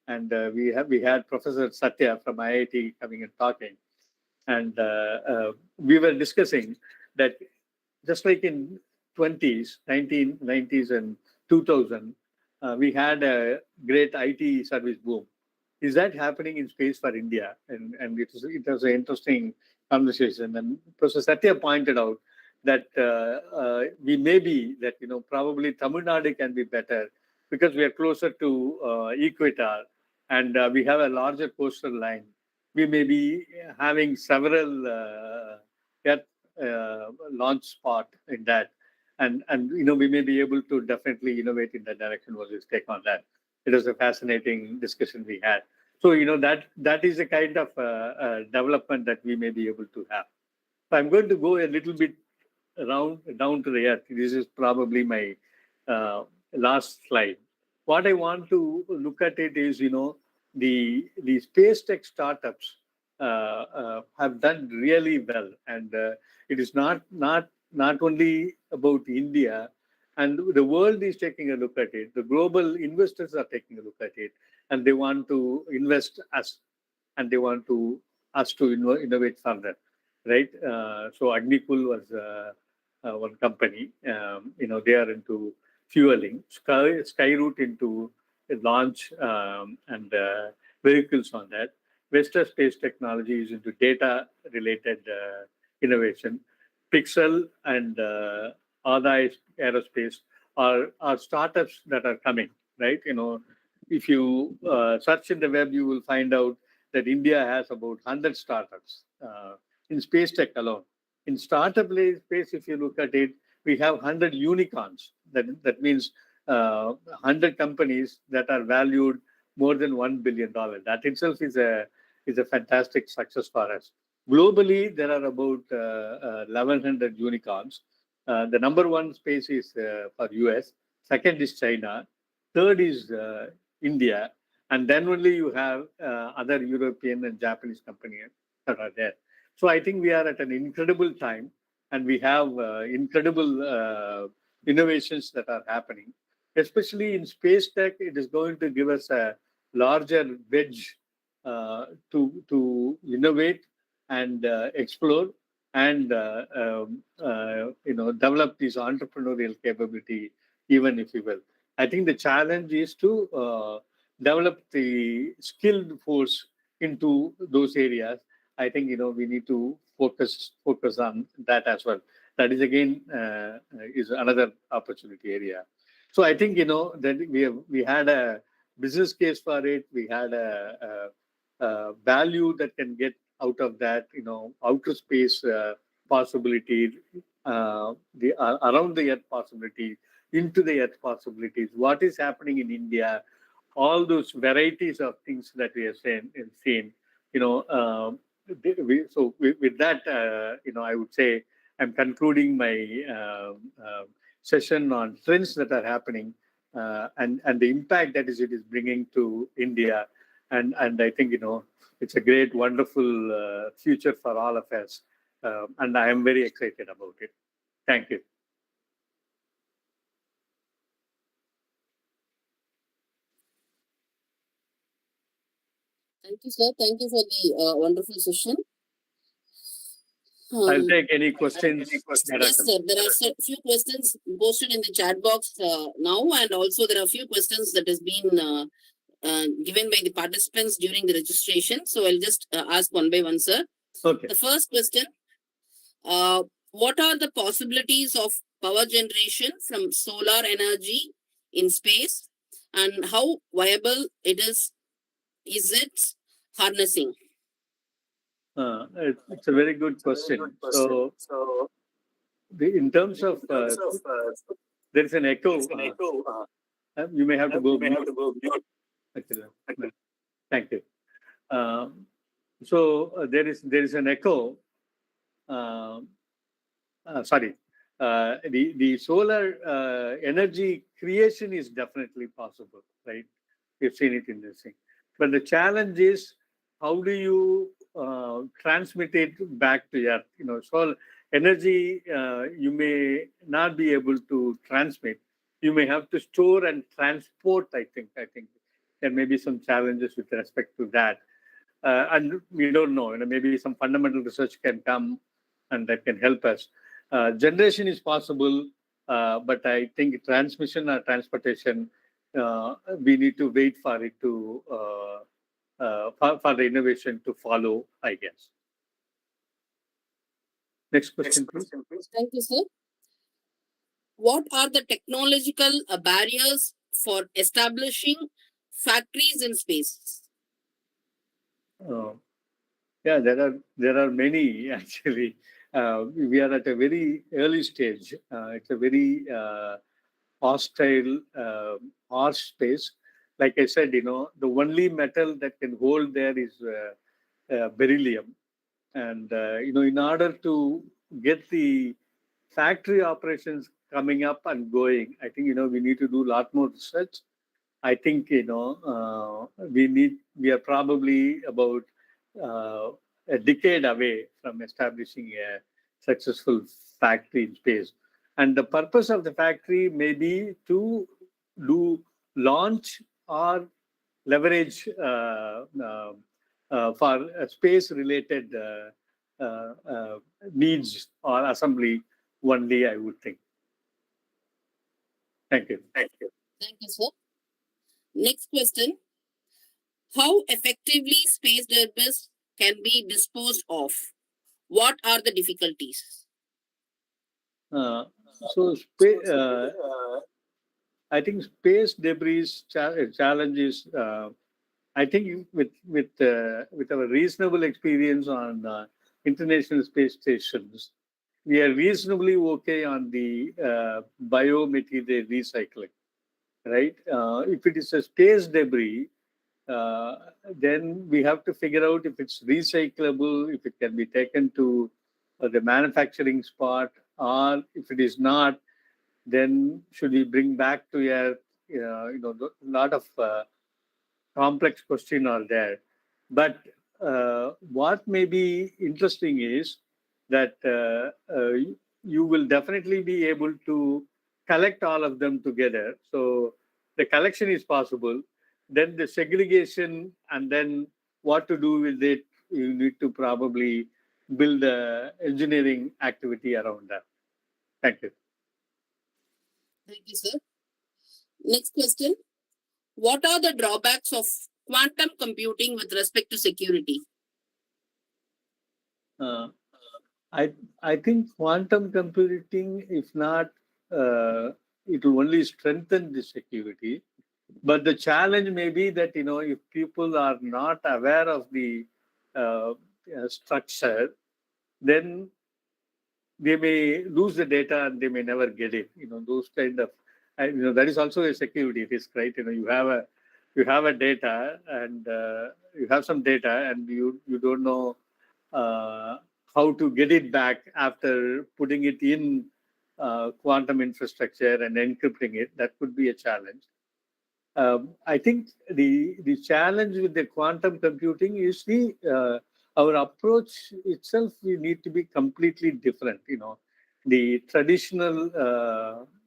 and we had Professor Satya from IIT coming and talking, and we were discussing that just like in 1990s and 2000, we had a great IT service boom. Is that happening in space for India? And it was an interesting conversation. And Professor Satya pointed out that we may be that probably Tamil Nadu can be better because we are closer to equator, and we have a larger coastal line. We may be having several launch spot in that, and we may be able to definitely innovate in that direction. Was his take on that? It was a fascinating discussion we had. So, that is a kind of development that we may be able to have. So I'm going to go a little bit down to the earth. This is probably my last slide. What I want to look at it is, the space tech startups have done really well, and it is not only about India, and the world is taking a look at it. The global investors are taking a look at it, and they want to invest us, and they want us to innovate further, right? So Agnikul was one company. They are into fueling. Skyroot into launch and vehicles on that. Vestas Space Technology is into data-related innovation. Pixel and Ada Aerospace are startups that are coming, right? If you search in the web, you will find out that India has about 100 startups in space tech alone. In startup space, if you look at it, we have 100 unicorns. That means 100 companies that are valued more than $1 billion. That itself is a fantastic success for us. Globally, there are about 1,100 unicorns. The number one space is for US. Second is China. Third is India. And then only you have other European and Japanese companies that are there. So I think we are at an incredible time, and we have incredible innovations that are happening. Especially in space tech, it is going to give us a larger wedge to innovate and explore and develop this entrepreneurial capability, even if you will. I think the challenge is to develop the skilled force into those areas. I think we need to focus on that as well. That is again is another opportunity area. So I think that we had a business case for it. We had a value that can get out of that. Outer space possibility, the around the earth possibility, into the earth possibilities. What is happening in India? All those varieties of things that we have seen. So with that, I would say I'm concluding my session on trends that are happening and the impact that it is bringing to India, and I think it's a great, wonderful future for all of us, and I am very excited about it. Thank you. Thank you, sir. Thank you for the wonderful session. I'll take any questions. Yes, sir. There are a few questions posted in the chat box now, and also there are a few questions that has been given by the participants during the registration. So I'll just ask one by one, sir. Okay. The first question, what are the possibilities of power generation from solar energy in space, and how viable it is it harnessing? It's a very good question. So in terms of there is an echo. You may have to go mute. Thank you. So there is an echo. Sorry. The solar energy creation is definitely possible, right? We've seen it in this thing. But the challenge is, how do you transmit it back to Earth? So energy you may not be able to transmit. You may have to store and transport. I think there may be some challenges with respect to that, and we don't know. Maybe some fundamental research can come, and that can help us. Generation is possible, but I think transmission or transportation, we need to wait for it to for the innovation to follow, I guess. Next question, please. Thank you, sir. What are the technological barriers for establishing factories in space? Yeah, there are many actually. We are at a very early stage. It's a very hostile, harsh space. like I said, the only metal that can hold there is beryllium. And, in order to get the factory operations coming up and going, I think, we need to do a lot more research. I think, we are probably about a decade away from establishing a successful factory in space. And the purpose of the factory may be to do launch or leverage for space related needs or assembly only, I would think. Thank you. Thank you, sir. Next question. How effectively space debris can be disposed of? What are the difficulties? So, I think space debris challenges. I think with our reasonable experience on international space stations, we are reasonably okay on the biomaterial recycling, right? If it is a space debris, then we have to figure out if it's recyclable, if it can be taken to the manufacturing spot, or if it is not, then should we bring back to a lot of complex question are there. But what may be interesting is that you will definitely be able to collect all of them together. So the collection is possible. Then the segregation and then what to do with it, you need to probably build a engineering activity around that. Thank you. Thank you, sir. Next question. What are the drawbacks of quantum computing with respect to security? I think quantum computing, if not, it will only strengthen the security. But the challenge may be that if people are not aware of the structure, then they may lose the data and they may never get it. Those kind of, that is also a security risk, right? You have a data and you have some data and you don't know how to get it back after putting it in quantum infrastructure and encrypting it. That could be a challenge. I think the challenge with the quantum computing is our approach itself. We need to be completely different. The traditional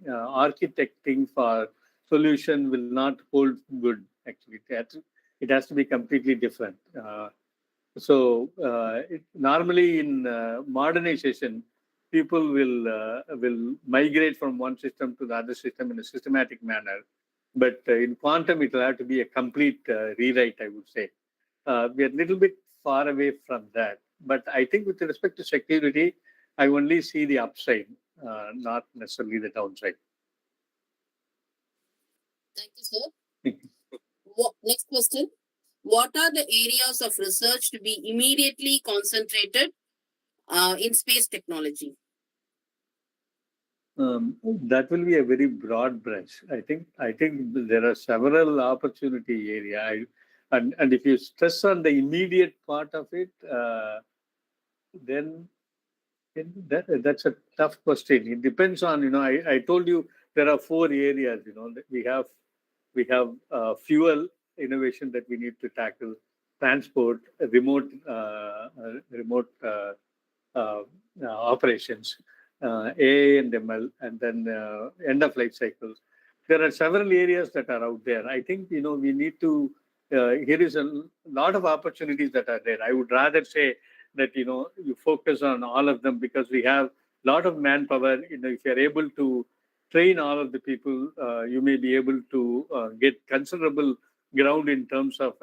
architecting for solution will not hold good. Actually, it has to be completely different. Normally in modernization, people will migrate from one system to the other system in a systematic manner. But in quantum, it will have to be a complete rewrite, I would say. We are a little bit far away from that. But I think with respect to security, I only see the upside, not necessarily the downside. Thank you, sir. Next question. What are the areas of research to be immediately concentrated in space technology? That will be a very broad brush. I think there are several opportunity area, and if you stress on the immediate part of it, then that's a tough question. It depends on I told you there are 4 areas. We have fuel innovation that we need to tackle, transport, remote operations, AI and ML, and then end of life cycles. There are several areas that are out there. I think we need to. Here is a lot of opportunities that are there. I would rather say that you focus on all of them because we have a lot of manpower. If you are able to train all of the people, you may be able to get considerable ground in terms of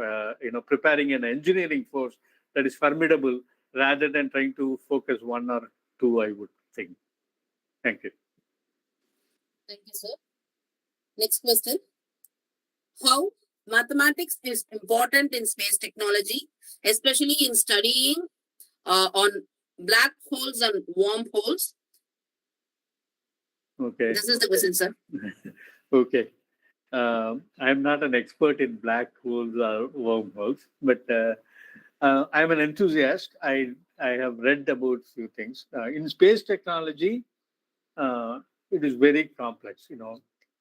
preparing an engineering force that is formidable rather than trying to focus 1 or 2, I would think. Thank you. Thank you, sir. Next question. How mathematics is important in space technology, especially in studying on black holes and wormholes? Okay. This is the question, sir. Okay. I'm not an expert in black holes or wormholes, but I'm an enthusiast. I have read about few things in space technology. uh, it is very complex.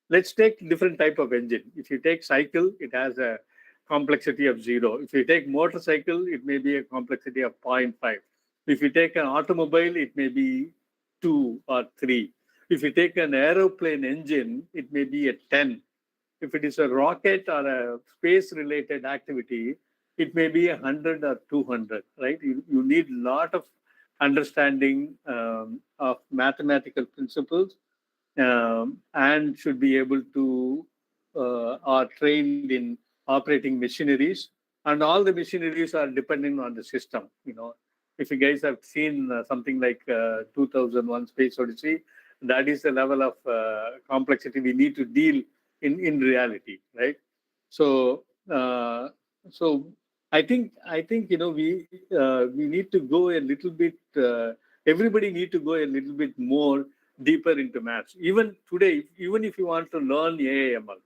Let's take different type of engine. If you take cycle, it has a complexity of 0. If you take motorcycle, it may be a complexity of zero point 0.5. If you take an automobile, it may be 2 or 3. If you take an aeroplane engine, it may be a 10. If it is a rocket or a space related activity, it may be 100 or 200, right? You need a lot of understanding of mathematical principles, and should be able to are trained in operating machineries, and all the machineries are depending on the system. If you guys have seen something like 2001 Space Odyssey, that is the level of complexity we need to deal in reality, right? So so I think we need to go a little bit. Everybody need to go a little bit more deeper into maths. Even today, even if you want to learn AIML,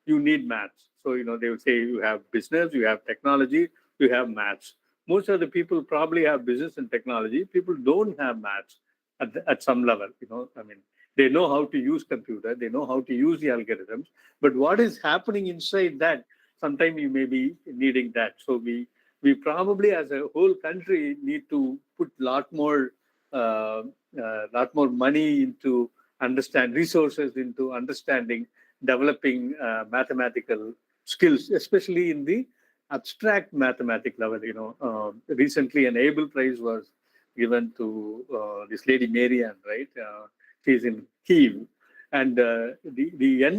you need maths. So they would say you have business, you have technology, you have maths. Most of the people probably have business and technology. People don't have maths at some level. I mean, they know how to use computer, they know how to use the algorithms, but what is happening inside that, sometimes you may be needing that. So we probably as a whole country need to put uh, lot more money into understand resources into understanding, developing mathematical skills, especially in the abstract mathematic level. Recently an Abel Prize was given to this lady Marianne, right? She's in Kiev, and the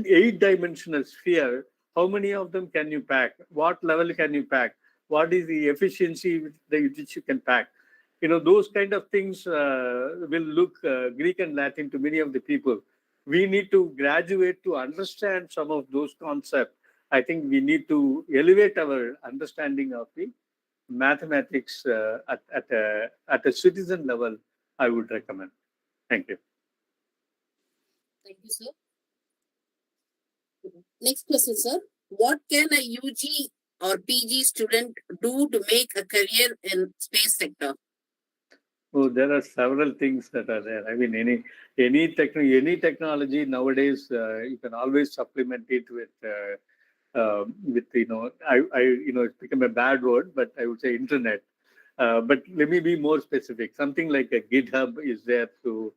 eight-dimensional sphere. How many of them can you pack? What level can you pack? What is the efficiency which you can pack? Those kind of things will look Greek and Latin to many of the people. We need to graduate to understand some of those concepts. I think we need to elevate our understanding of the mathematics at a citizen level. I would recommend. Thank you. Thank you, sir. Next question, sir. What can a UG or PG student do to make a career in space sector? Oh, there are several things that are there. I mean, any technology nowadays, you can always supplement it with it's become a bad word, but I would say internet. But let me be more specific. Something like a GitHub is there to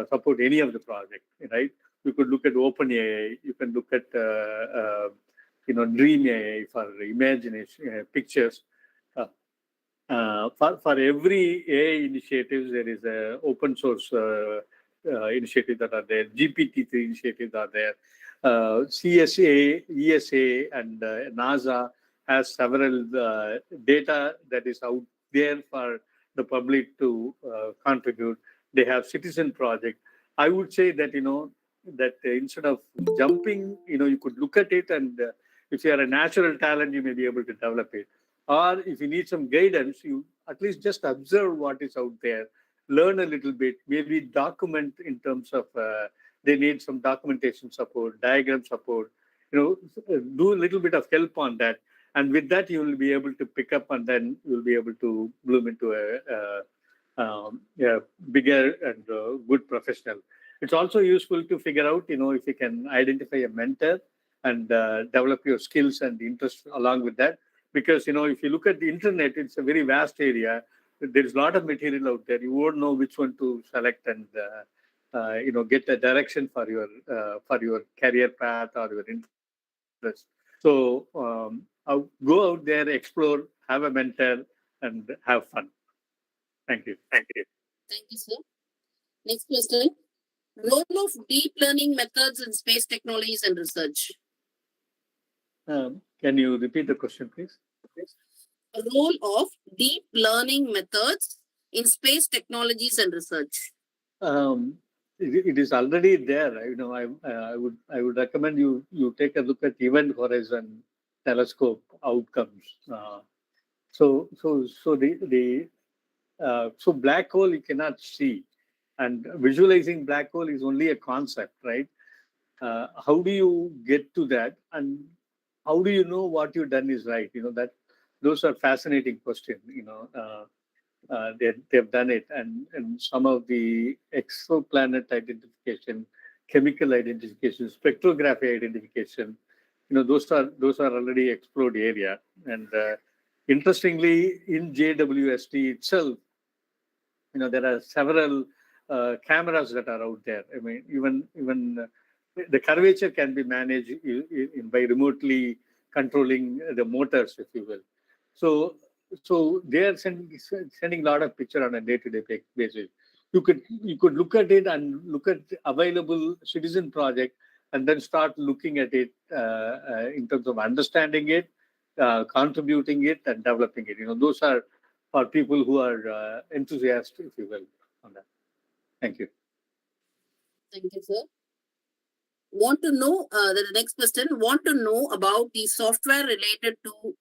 support any of the project, right? You could look at OpenAI. You can look at Dream AI for imagination pictures. Uh, for every AI initiative, there is a open source initiative that are there. GPT-3 initiatives are there. CSA, ESA, and NASA has several data that is out there for the public to contribute. They have citizen project. I would say that that instead of jumping, you could look at it, and if you are a natural talent, you may be able to develop it. Or if you need some guidance, you at least just observe what is out there, learn a little bit, maybe document in terms of they need some documentation support, diagram support, do a little bit of help on that. And with that, you will be able to pick up, and then you'll be able to bloom into a bigger and good professional. It's also useful to figure out, if you can identify a mentor and develop your skills and interest along with that. Because if you look at the internet, it's a very vast area. There's a lot of material out there. You won't know which one to select, and get a direction for your career path or your interest. So go out there, explore, have a mentor, and have fun. Thank you. Thank you, sir. Next question. Role of deep learning methods in space technologies and research. Can you repeat the question, please? Role of deep learning methods in space technologies and research. It is already there. I would recommend you take a look at Event Horizon Telescope outcomes. So black hole you cannot see, and visualizing black hole is only a concept, right? How do you get to that, and how do you know what you've done is right? That those are fascinating questions. They've done it, and some of the exoplanet identification, chemical identification, spectrography identification, those are already explored area. And interestingly, in JWST itself, there are several cameras that are out there. I mean, even the curvature can be managed by remotely controlling the motors, if you will. So they are sending a lot of picture on a day-to-day basis. You could look at it and look at available citizen project, and then start looking at it in terms of understanding it, contributing it, and developing it. Those are for people who are enthusiastic, if you will, on that. Thank you. Thank you, sir. Want to know, the next question, want to know about the software related to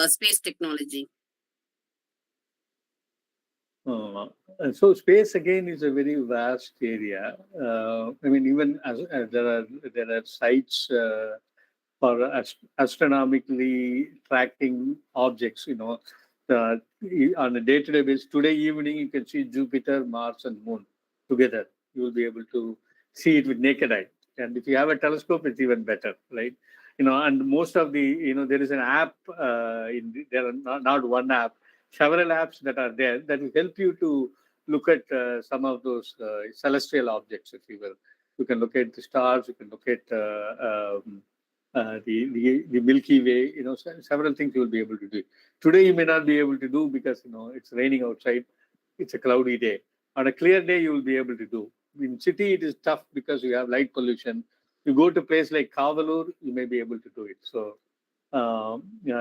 space technology. So space again is a very vast area. I mean, even as there are sites for astronomically tracking objects. On a day-to-day basis. Today evening, you can see Jupiter, Mars, and Moon together. You will be able to see it with naked eye. And if you have a telescope, it's even better, right? And most of the, there is an app. There are not one app, several apps that are there that will help you to look at some of those celestial objects, if you will. You can look at the stars. You can look at the Milky Way. Several things you will be able to do. Today you may not be able to do because it's raining outside. It's a cloudy day. On a clear day, you will be able to do. In city, it is tough because you have light pollution. You go to a place like Kavalur, you may be able to do it. So,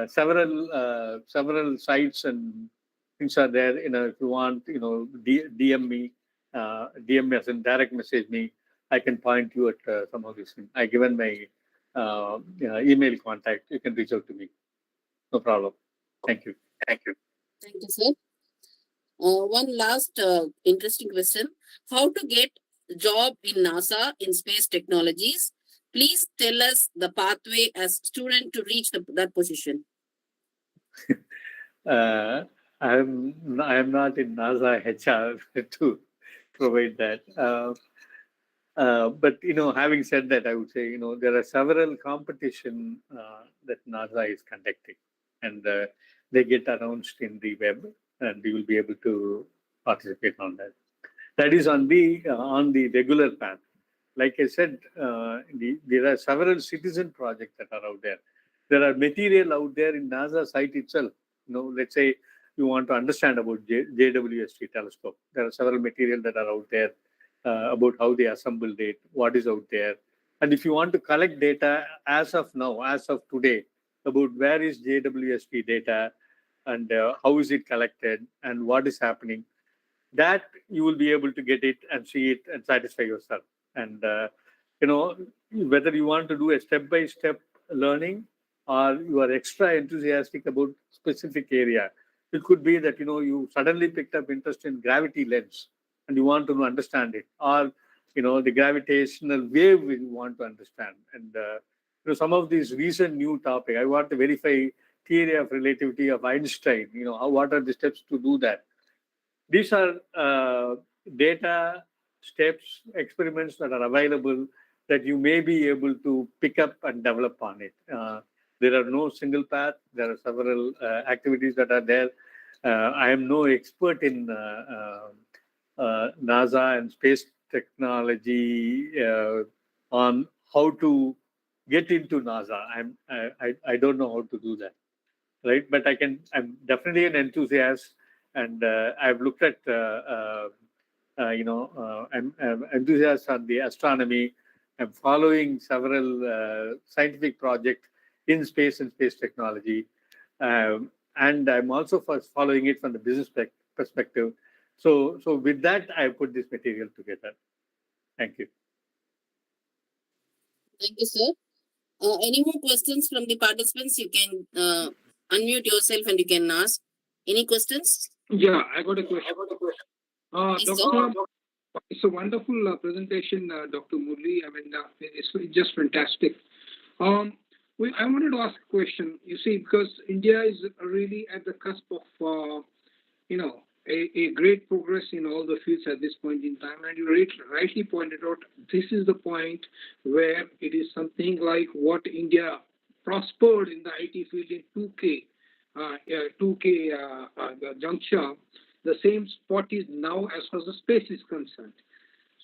several sites and things are there. If you want, DM me, as in direct message me. I can point you at some of these things. I given my email contact. You can reach out to me. No problem. Thank you. Thank you, sir. One last interesting question. How to get a job in NASA in space technologies? Please tell us the pathway as student to reach that position. I am not in NASA HR to provide that. But having said that, I would say there are several competition that NASA is conducting, and they get announced in the web, and you will be able to participate on that. That is on the regular path. Like I said, there are several citizen projects that are out there. There are material out there in NASA site itself. Let's say you want to understand about JWST telescope. There are several material that are out there about how they assembled it, what is out there. And if you want to collect data as of now, as of today, about where is JWST data and how is it collected and what is happening, that you will be able to get it and see it and satisfy yourself. And whether you want to do a step-by-step learning or you are extra enthusiastic about specific area, it could be that you suddenly picked up interest in gravity lens and you want to understand it, or the gravitational wave you want to understand. And some of these recent new topic, I want to verify theory of relativity of Einstein. What are the steps to do that? These are data, steps, experiments that are available that you may be able to pick up and develop on it. There are no single path. There are several activities that are there. I am no expert in NASA and space technology on how to get into NASA. I don't know how to do that, right? But I'm definitely an enthusiast. And I've looked at, I'm enthusiast on the astronomy. I'm following several scientific projects in space and space technology. And I'm also following it from the business perspective. So with that, I put this material together. Thank you. Thank you, sir. Any more questions from the participants? You can unmute yourself and you can ask. Any questions? Yeah, I got a question. Yes, Doctor, It's a wonderful presentation, Dr. Murali. I mean, it's just fantastic. Um, I wanted to ask a question. You see, because India is really at the cusp of, a great progress in all the fields at this point in time. And you rightly pointed out, this is the point where it is something like what India prospered in the IT field in 2K the juncture. The same spot is now as far as the space is concerned.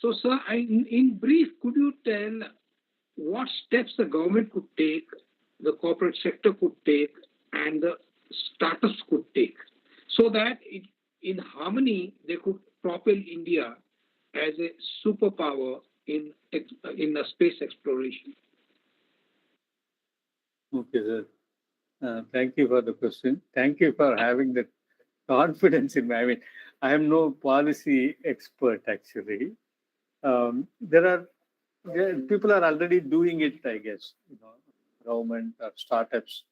So, sir, in brief, could you tell what steps the government could take, the corporate sector could take, and the startups could take, so that in harmony they could propel India as a superpower in the space exploration? Okay, sir. Thank you for the question. Thank you for having the confidence in me. I mean, I am no policy expert actually. People are already doing it, I guess. Government or startups.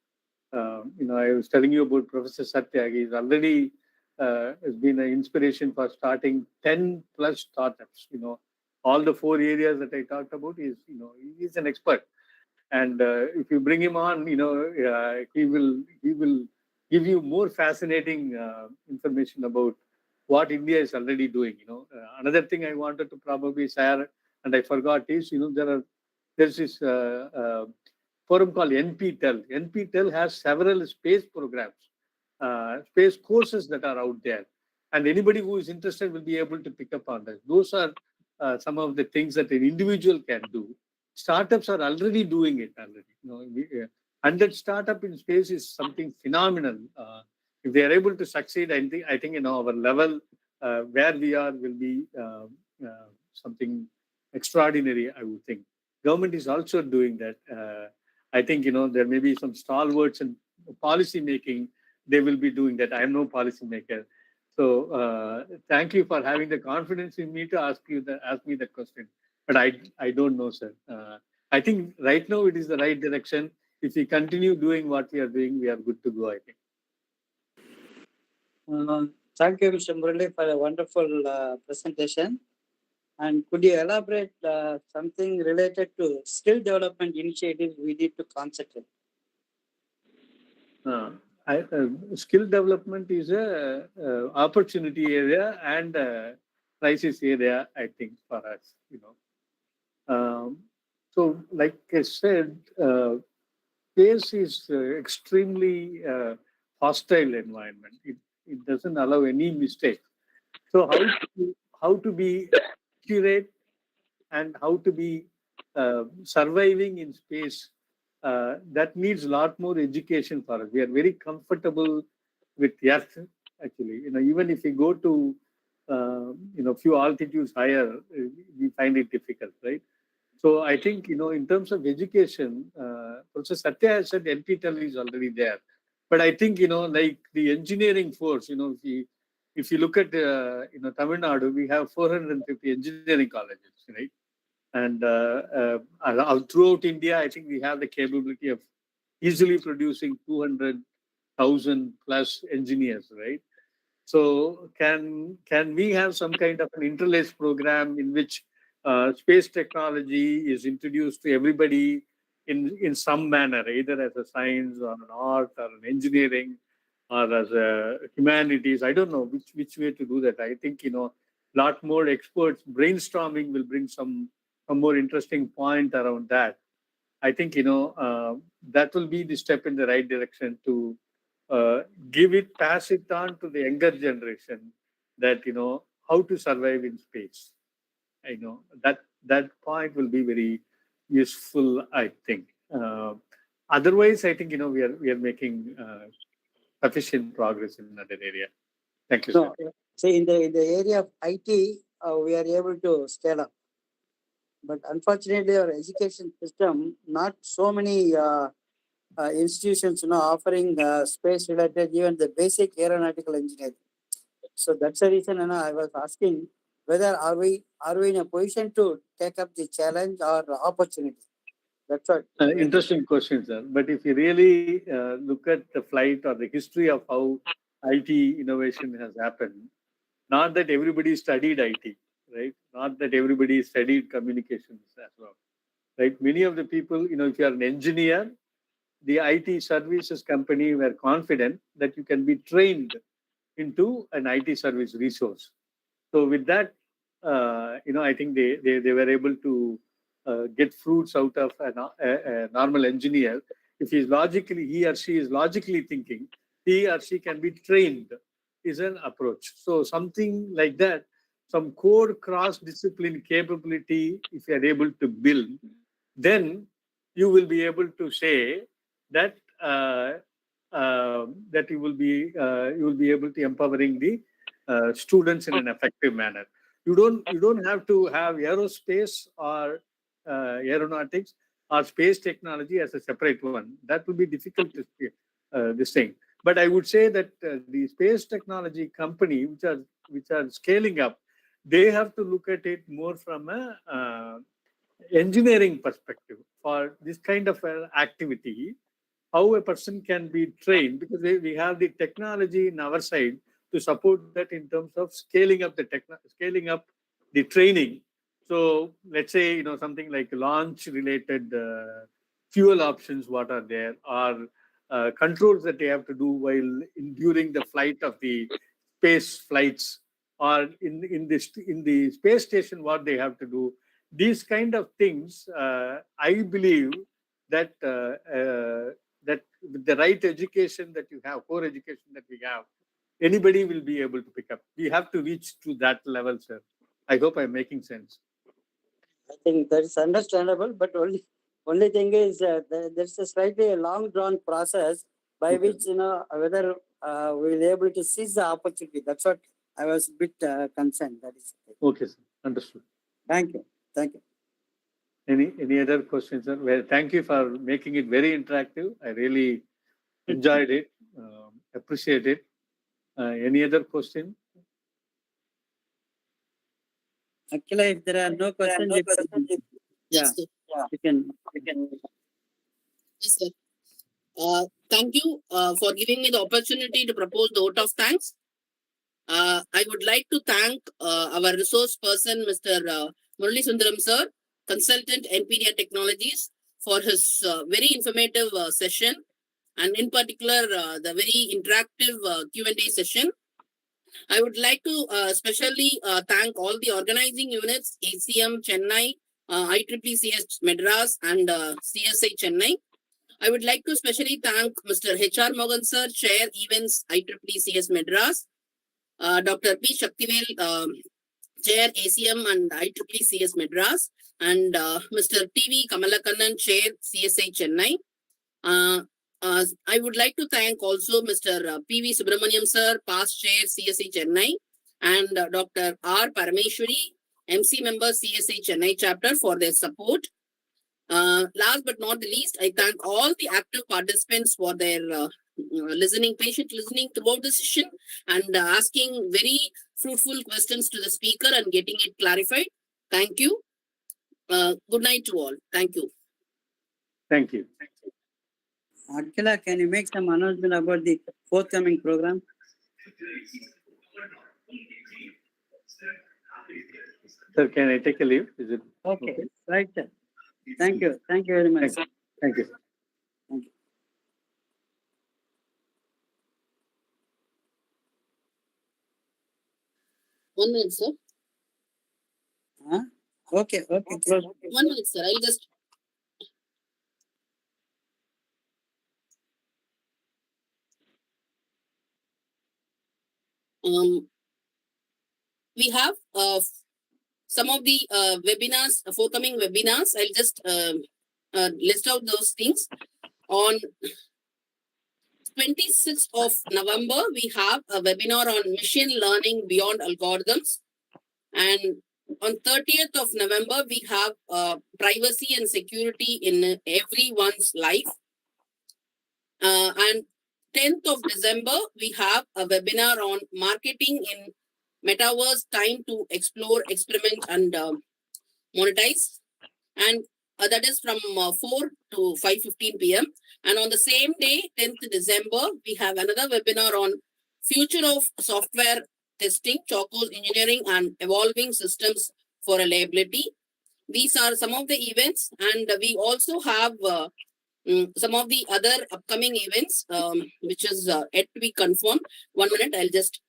I was telling you about Professor Satya. He's already has been an inspiration for starting 10 plus startups. All the 4 areas that I talked about is, he's an expert. And if you bring him on, he will give you more fascinating information about what India is already doing. Another thing I wanted to probably share, and I forgot, is there's this forum called NPTEL. NPTEL has several space programs, space courses that are out there, and anybody who is interested will be able to pick up on that. Those are some of the things that an individual can do. Startups are already doing it already. 100 startup in space is something phenomenal. If they are able to succeed, I think our level where we are will be something extraordinary. I would think government is also doing that. I think there may be some stalwarts in policy making. They will be doing that. I am no policy maker, so thank you for having the confidence in me to ask me that question. But I don't know, sir. I think right now it is the right direction. If we continue doing what we are doing, we are good to go, I think. Thank you, Mr. Murali, for a wonderful presentation. And could you elaborate something related to skill development initiatives we need to concentrate? Skill development is a opportunity area and a crisis area, I think, for us. So, like I said, space is extremely hostile environment. It doesn't allow any mistake. So how to be accurate and how to be surviving in space, that needs a lot more education for us. We are very comfortable with Earth, actually. Even if we go to few altitudes higher, we find it difficult, right? So I think, in terms of education, Professor Satya has said NPTEL is already there. But I think, like the engineering force, if you look at, Tamil Nadu, we have 450 engineering colleges, right? And throughout India, I think we have the capability of easily producing 200,000 plus engineers, right? So can we have some kind of an interlace program in which space technology is introduced to everybody in some manner, either as a science or an art or an engineering or as a humanities? I don't know which way to do that. I think lot more experts brainstorming will bring some more interesting point around that. I think that will be the step in the right direction to pass it on to the younger generation, that how to survive in space. I know that point will be very useful, I think. Otherwise, I think we are making sufficient progress in that area. Thank you, sir. See, in the area of IT, we are able to scale up. But unfortunately, our education system, not so many institutions, offering space related, even the basic aeronautical engineering. So that's the reason, I was asking whether are we in a position to take up the challenge or opportunity. That's what. Interesting question, sir. But if you really look at the flight or the history of how IT innovation has happened, not that everybody studied IT, right? Not that everybody studied communications as well, right? Many of the people, if you are an engineer, the IT services company were confident that you can be trained into an IT service resource. So with that, I think they were able to get fruits out of a normal engineer. If he or she is logically thinking, he or she can be trained is an approach. So something like that, some core cross-discipline capability, if you are able to build, then you will be able to say that that you will be able to empowering the students in an effective manner. You don't have to have aerospace or aeronautics or space technology as a separate one. That will be difficult to this thing. But I would say that the space technology company which are scaling up, they have to look at it more from a engineering perspective for this kind of activity, how a person can be trained, because we have the technology in our side to support that in terms of scaling up scaling up the training. So let's say something like launch related fuel options, what are there, or controls that they have to do during the flight of the space flights, or in the space station, what they have to do. These kind of things, I believe that that with the right education that you have, core education that we have, anybody will be able to pick up. We have to reach to that level, sir. I hope I'm making sense. I think that is understandable, but only thing is there's a slightly long drawn process by Okay. which whether we'll be able to seize the opportunity. That's what I was a bit concerned. That is. Okay, sir. Understood. Thank you. Thank you. Any other questions, sir? Well, thank you for making it very interactive. I really enjoyed it. Appreciate it. Any other question? Akila, if there are no questions, yeah, Yes, sir. you can. Yes, sir. Thank you for giving me the opportunity to propose the vote of thanks. I would like to thank our resource person, Mr. Murali Sundaram, sir, consultant Npedia Technologies, for his very informative session, and in particular, the very interactive Q&A session. I would like to especially thank all the organizing units, ACM Chennai, IEEE Madras, and CSI Chennai. I would like to especially thank Mr. H.R. Mohan, sir, Chair Events, IEEE Madras, Dr. P. Sakthivel, Chair ACM and IEEE Madras, and Mr. T.V. Kamalakkannan, Chair CSI Chennai. I would like to thank also Mr. P.V. Subramaniam, sir, past Chair CSI Chennai, and Dr. R. Parameshwari, MC member CSI Chennai chapter, for their support. Last but not the least, I thank all the active participants for their patient listening throughout the session, and asking very fruitful questions to the speaker and getting it clarified. Thank you. Good night to all. Thank you. Thank you. Akila, can you make some announcement about the forthcoming program? Sir, can I take a leave? Is it Okay. Right, sir. Thank you. Thank you very much. Thank you. Thank you. One minute, sir. Huh? Okay. Close. 1 minute, sir. I'll just. We have some of the webinars, forthcoming webinars. I'll just list out those things. On 26th of November, we have a webinar on machine learning beyond algorithms. And on 30th of November, we have privacy and security in everyone's life. And 10th of December, we have a webinar on marketing in metaverse, time to explore, experiment, and monetize. And that is from 4 to 5:15 p.m. And on the same day, 10th December, we have another webinar on future of software testing, Choco's engineering, and evolving systems for reliability. These are some of the events, and we also have some of the other upcoming events, which is yet to be confirmed. 1 minute, I'll just.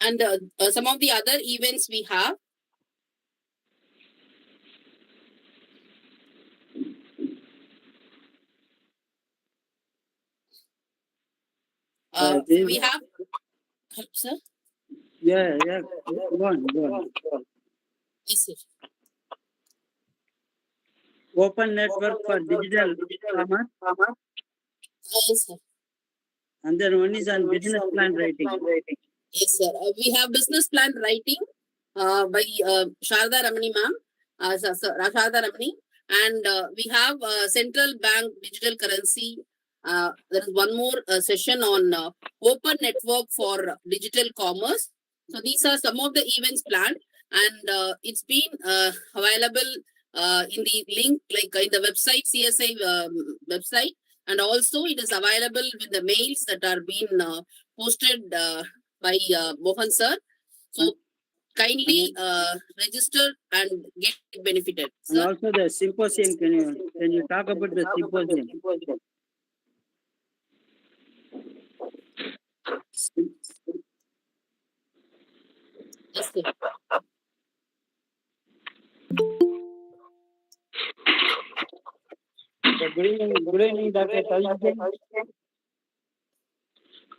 And some of the other events we have. We have, sir? Yeah. Go on. Yes, sir. Open network for digital commerce, Yes, sir. and then one is on business plan writing. Yes, sir. We have business plan writing by Sharda Ramani ma'am, Sharda Ramani, and we have central bank digital currency. There is one more session on open network for digital commerce. So these are some of the events planned, and it's been available in the link, like in the website, CSI website, and also it is available with the mails that are being posted by Mohan sir. So kindly register and get benefited. And Sir, also the symposium. Can you talk about the symposium? yes, sir. Good evening, Dr. Talji.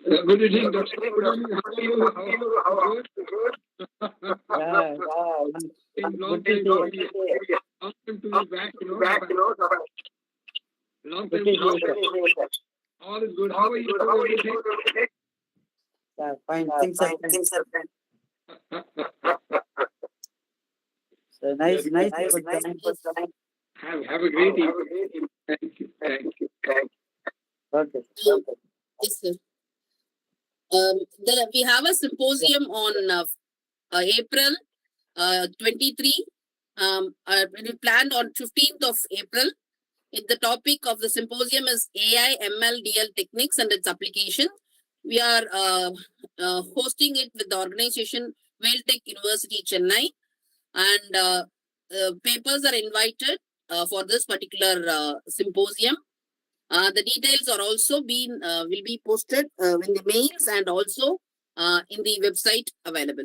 Good evening, Dr. Good evening. How are you? How good? Yeah. Long Good to time see to be back, Long Good time to see you. All is good. How are you? Yeah, fine. Things are fine. So nice. Have a great evening. Thank you. Okay. Yes, sir. We have a symposium on April 23. We planned on 15th of April. The topic of the symposium is AI, ML, DL techniques and its application. We are hosting it with the organization Tech University, Chennai, and papers are invited for this particular symposium. The details are also will be posted in the mails and also in the website available.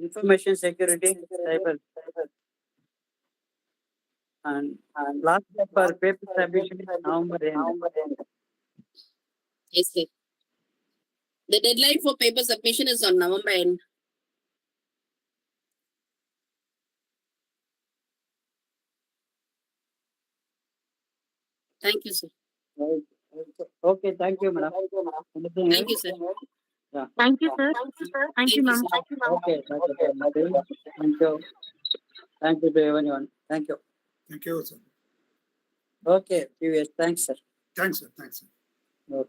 Information security, cyber. And last for paper submission is November end. Yes, sir. The deadline for paper submission is on November end. Thank you, sir. Okay, thank you, madam. Thank you, sir. Yeah. Thank you, sir. Thank you, ma'am. Okay, thank you. Thank you to everyone. Thank you. Thank you, sir. Okay, thanks, sir. Thanks, sir. Okay.